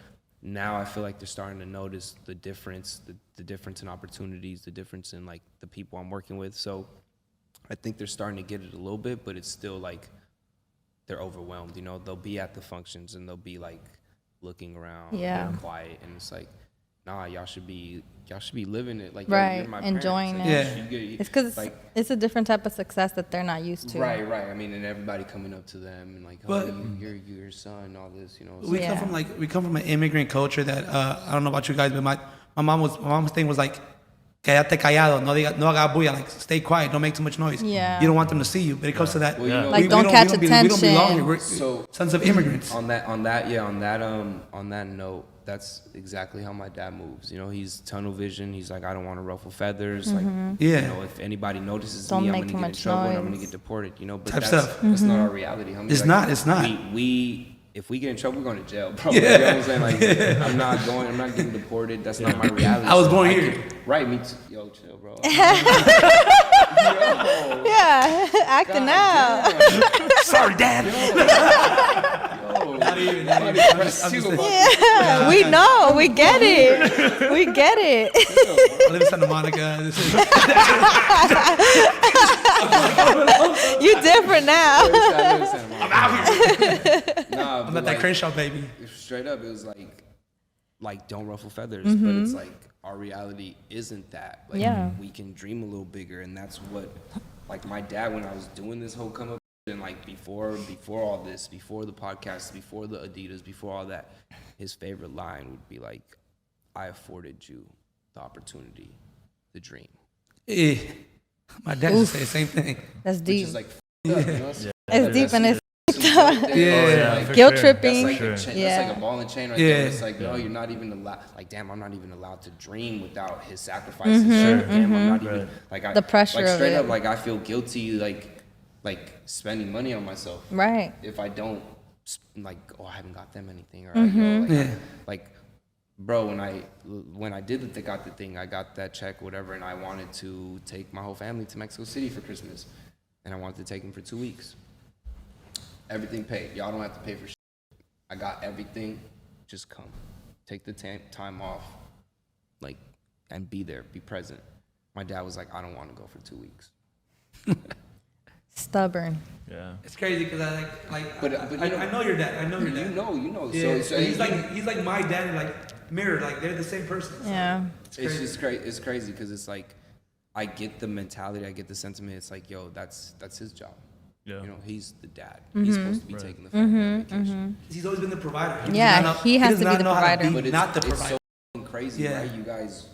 D: now I feel like they're starting to notice the difference, the difference in opportunities, the difference in like the people I'm working with. So I think they're starting to get it a little bit, but it's still like they're overwhelmed. They'll be at the functions and they'll be like looking around, being quiet, and it's like, nah, y'all should be living it, like
C: Right,
D: you're my
C: enjoying
D: parents.
C: it. It's because it's a different type of success that they're not used to.
D: Right. I mean, and everybody coming up to them and like, oh, you're your son, all this,
E: We come from an immigrant culture that I don't know about you guys, but my mom's thing was like, quédate callado, no haga bulla, like stay quiet, don't make too much noise.
C: Yeah.
E: You don't want them to see you, but it comes to that.
D: Well,
C: like don't catch attention.
E: We don't belong here. We're
D: So
E: sons of immigrants.
D: On that note, that's exactly how my dad moves. He's tunnel vision. He's like, I don't want to ruffle feathers. Like, if anybody notices me, I'm gonna get in trouble and I'm gonna get deported. But that's not our reality. Homie.
E: It's not.
D: If we get in trouble, we're going to jail, bro. You know what I'm saying? Like, I'm not getting deported. That's not my reality.
E: I was born here.
D: Right, me too. Yo, chill, bro.
C: Yeah, acting out.
E: Sorry, Dad.
D: Not even.
C: Yeah, we know. We get it. We get it.
E: I live in Santa Monica.
C: You different now.
D: I'm out here.
E: I'm not that Crenshaw baby.
D: Straight up, it was like don't ruffle feathers, but it's like our reality isn't that. Like we can dream a little bigger, and that's what, like my dad, when I was doing this whole come up and like before all this, before the podcast, before the Adidas, before all that, his favorite line would be like, I afforded you the opportunity, the dream.
E: My dad used to say the same thing.
C: That's deep.
D: Which is like, it's
C: deep and it's
D: like,
C: guilt
B: sure.
C: tripping.
D: That's like, that's like a ball and chain right there. It's like, no, you're not even allowed. Like, damn, I'm not even allowed to dream without his sacrifices. Damn, I'm not even like
C: the pressure
D: like,
C: of
D: straight
C: it.
D: up, like I feel guilty, like spending money on myself.
C: Right.
D: If I don't like, oh, I haven't got them anything, or like, bro, when I did the Tecate thing, I got that check, whatever, and I wanted to take my whole family to Mexico City for Christmas, and I wanted to take them for 2 weeks. Everything paid. Y'all don't have to pay for shit. I got everything. Just come, take the time off, like, and be there, be present. My dad was like, I don't want to go for 2 weeks.
C: Stubborn.
B: Yeah.
E: It's crazy because I know your dad. I know your dad.
D: You know.
E: Yeah.
D: So
E: he's like my dad, like mirror, like they're the same person. So
C: Yeah.
D: It's just crazy. It's crazy because it's like, I get the mentality, I get the sentiment. It's like, yo, that's his job.
B: Yeah.
D: You know, he's the dad. He's supposed to be taking the family on vacation.
E: He's always been the provider.
C: He has to be the provider.
E: But
D: It's
E: the provider.
D: so crazy, right? You guys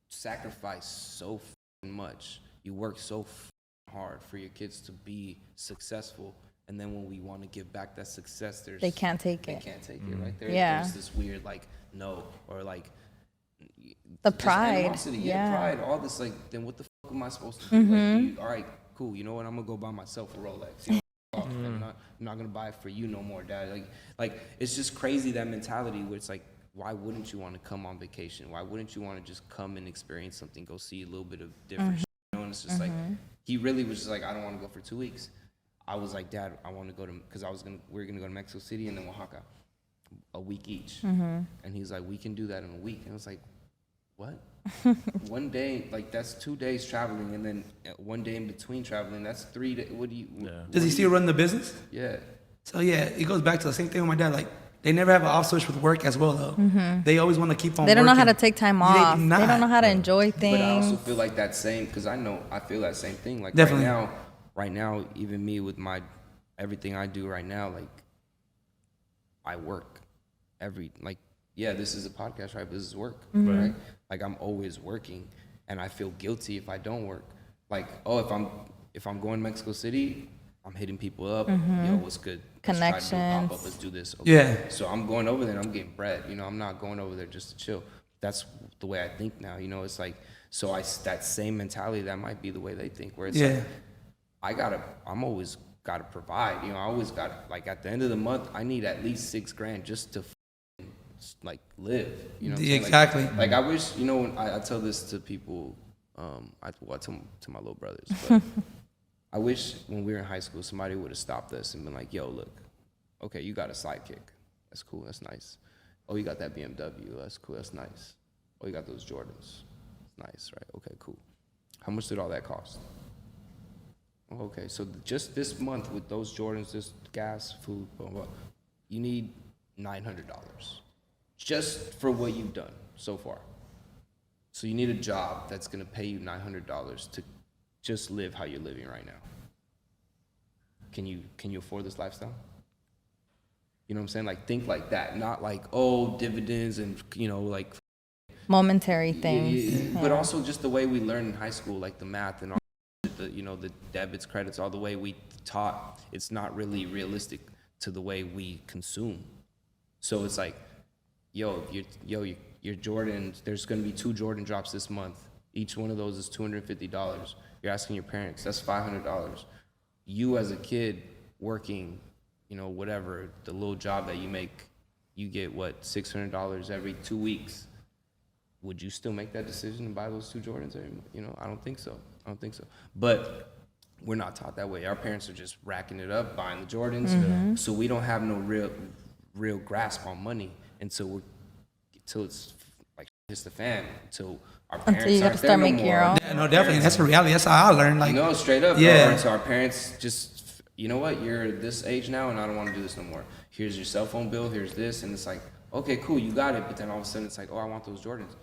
D: sacrifice so much. You work so hard for your kids to be successful, and then when we want to give back that success,
C: they can't take it.
D: They can't take it, right? There's this weird like no, or like
C: the pride.
D: Animosity, pride, all this, like, then what the fuck am I supposed to do? Like, all right, cool. You know what? I'm gonna go buy myself a Rolex. You know, I'm not gonna buy it for you no more, Dad. Like it's just crazy, that mentality where it's like, why wouldn't you want to come on vacation? Why wouldn't you want to just come and experience something, go see a little bit of different shit, you know? And it's just like, he really was just like, I don't want to go for 2 weeks. I was like, Dad, I want to go to, because we were gonna go to Mexico City and then Oaxaca, a week each. And he's like, we can do that in a week. And I was like, what? One day, like, that's 2 days traveling, and then 1 day in between traveling, that's 3 days. What do you?
E: Does he still run the business?
D: Yeah.
E: So yeah, it goes back to the same thing with my dad. Like, they never have an off switch with work as well, though. They always want to keep on.
C: They don't know
E: working.
C: how to take time off. They don't know how to enjoy things.
D: But I also feel like that same, because I feel that same thing. Like,
E: definitely.
D: right now, even me with everything I do right now, like, I work this is a podcast, right? But this is work, right? Like, I'm always working, and I feel guilty if I don't work. Like, oh, if I'm going to Mexico City, I'm hitting people up. Yo, what's good?
C: Connections.
D: Let's try to do a pop-up. Let's do this. Okay.
E: Yeah.
D: So I'm going over there and I'm getting bread. You know, I'm not going over there just to chill. That's the way I think now. You know, it's like, so that same mentality, that might be the way they think, where it's like, I'm always gotta provide. You know, I always got, like, at the end of the month, I need at least $6,000 just to like live. You know what I'm saying?
E: Exactly.
D: Like I wish, you know, when I tell this to people, I tell to my little brothers, but I wish when we were in high school, somebody would have stopped us and been like, yo, look, okay, you got a sidekick. That's cool. That's nice. Oh, you got that BMW. That's cool. That's nice. Oh, you got those Jordans. Nice, right? Okay, cool. How much did all that cost? Oh, okay, so just this month with those Jordans, this gas, food, blah, blah, you need $900 just for what you've done so far. So you need a job that's gonna pay you $900 to just live how you're living right now. Can you afford this lifestyle? You know what I'm saying? Like, think like that, not like, oh, dividends and, you know, like
C: momentary things.
D: But also just the way we learn in high school, like the math and all the, you know, the debits, credits, all the way we taught, it's not really realistic to the way we consume. So it's like, your Jordans, there's gonna be 2 Jordan drops this month. Each one of those is $250. You're asking your parents, that's $500. You as a kid working, you know, whatever, the little job that you make, you get what, $600 every 2 weeks. Would you still make that decision to buy those 2 Jordans? You know, I don't think so. But we're not taught that way. Our parents are just racking it up, buying the Jordans. So we don't have no real grasp on money until it's like hits the fan. Until our parents
C: until you got to start making your own.
E: Yeah, no, definitely. That's a reality. That's how I learned. Like,
D: no, straight up.
E: Yeah.
D: So our parents just, you know what? You're this age now, and I don't want to do this no more. Here's your cell phone bill. Here's this, and it's like, okay, cool, you got it. But then all of a sudden, it's like, oh, I want those Jordans.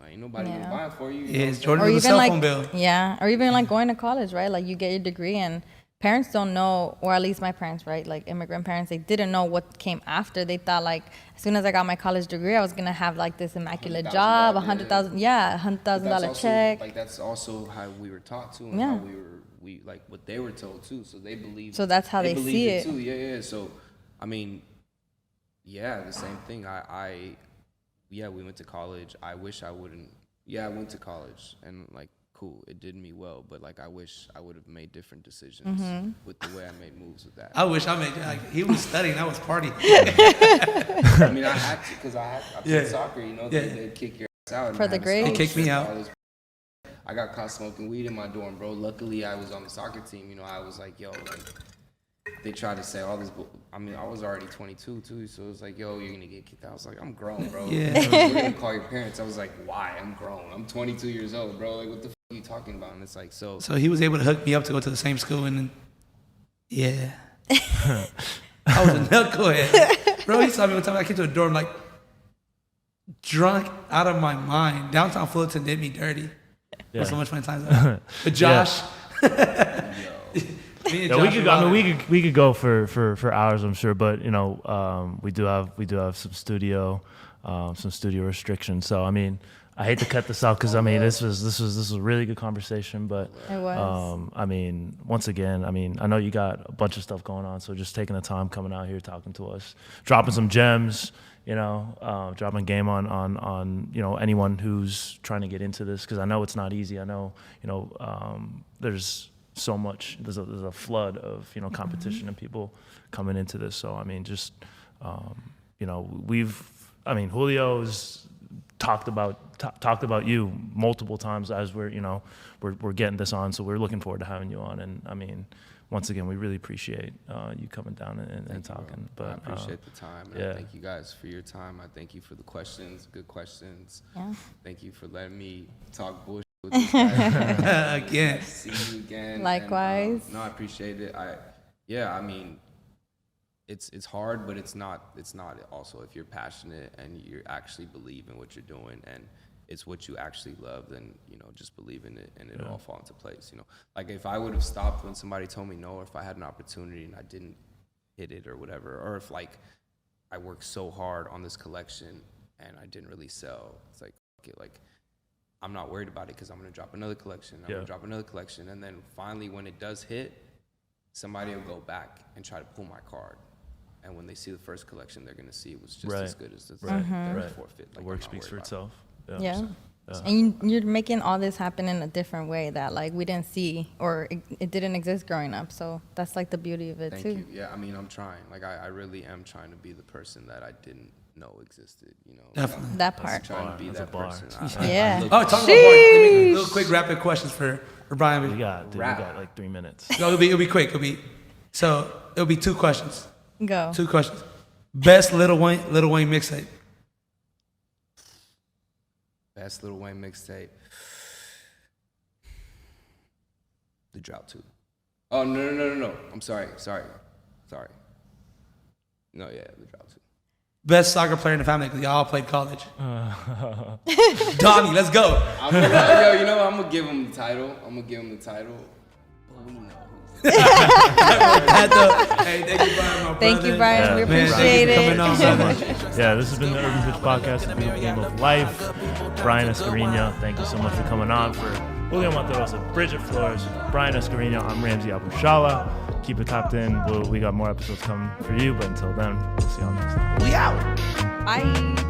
D: Ain't nobody gonna buy it for you.
E: Yeah, it's Jordan with a cell phone bill.
C: Yeah, or even like going to college, right? Like you get your degree and parents don't know, or at least my parents, right? Like immigrant parents, they didn't know what came after. They thought like as soon as I got my college degree, I was gonna have like this immaculate job, $100,000 check.
D: Like that's also how we were taught too, and how we like what they were told too. So they believe.
C: So that's how they see it
D: too. Yeah. So, I mean, yeah, the same thing. Yeah, we went to college. I wish I wouldn't. Yeah, I went to college, and like, cool. It did me well, but like I wish I would have made different decisions with the way I made moves with that.
E: I wish I made like he was studying, I was partying.
D: I mean, I had to because I played soccer. You know, they'd kick your ass out
C: for the grades.
E: They kicked me out.
D: I got caught smoking weed in my dorm, bro. Luckily, I was on the soccer team. You know, I was like, yo, like, they tried to say all this. I mean, I was already 22 too, so it was like, yo, you're gonna get kicked out. I was like, I'm grown, bro.
E: Yeah.
D: We're gonna call your parents. I was like, why? I'm grown. I'm 22 years old, bro. Like, what the f are you talking about? And it's like, so.
E: So he was able to hook me up to go to the same school, and then, yeah, I was a knucklehead, bro. He saw me one time. I came to a dorm like drunk out of my mind. Downtown Fullerton did me dirty. Yeah. So much fun times. But Josh.
B: We could go for hours, I'm sure, but you know, we do have some studio restrictions. So I mean, I hate to cut this out because I mean this was a really good conversation, but
C: it was.
B: I mean, once again, I mean, I know you got a bunch of stuff going on, so just taking the time coming out here talking to us, dropping some gems, you know, dropping game on you know anyone who's trying to get into this, because I know it's not easy. I know, you know, there's so much, there's a flood of, you know, competition and people coming into this. So I mean, just you know, Julio's talked about you multiple times as we're, you know, we're getting this on, so we're looking forward to having you on. And I mean, once again, we really appreciate you coming down and talking. But
D: I appreciate the time. And I thank you guys for your time. I thank you for the questions, good questions. Yeah. Thank you for letting me talk bullshit with this guy.
E: Again.
D: See you again.
C: Likewise.
D: And, no, I appreciate it. I mean, it's hard, but it's not also, if you're passionate and you actually believe in what you're doing and it's what you actually love, then, you know, just believe in it and it'll all fall into place, you know. Like, if I would have stopped when somebody told me no, or if I had an opportunity and I didn't hit it or whatever, or if, like, I worked so hard on this collection and I didn't really sell, it's like, okay, like, I'm not worried about it because I'm going to drop another collection. I'm going to drop another collection. And then finally, when it does hit, somebody will go back and try to pull my card. And when they see the first collection, they're going to see it was just as good as the fourth, fifth.
B: The work speaks for itself.
C: Yeah. And you're making all this happen in a different way that, like, we didn't see, or it didn't exist growing up. So that's, like, the beauty of it,
D: Thank
C: too.
D: you. Yeah, I mean, I'm trying. Like, I really am trying to be the person that I didn't know existed, you know.
E: Definitely.
C: That part.
D: I'm trying to be that person.
C: Yeah.
E: Talk about little quick rapid questions for Bryan.
B: We got like 3 minutes.
E: No, it'll be quick. It'll be 2 questions.
C: Go.
E: 2 questions. Best Lil Wayne mixtape.
D: Best Lil Wayne mixtape. The Drought 2. Oh, no. I'm sorry. No, yeah, The Drought 2.
E: Best soccer player in the family, because y'all all played college. Donnie, let's go.
D: You know what? I'm going to give him the title. But we know.
E: Hey, thank you, Bryan, my
C: Thank you, Bryan.
B: Yeah.
C: We appreciate it.
E: Coming on so much.
B: Yeah, this has been the Urban Pitch Podcast, the beautiful game of life. Bryan Escareño, thank you so much for coming on. For Julio Monterosa, Bridget Flores, Bryan Escareño, I'm Ramsey Abushala. Keep it tapped in. We got more episodes coming for you, but until then, we'll see y'all next time.
E: We out.
C: Bye.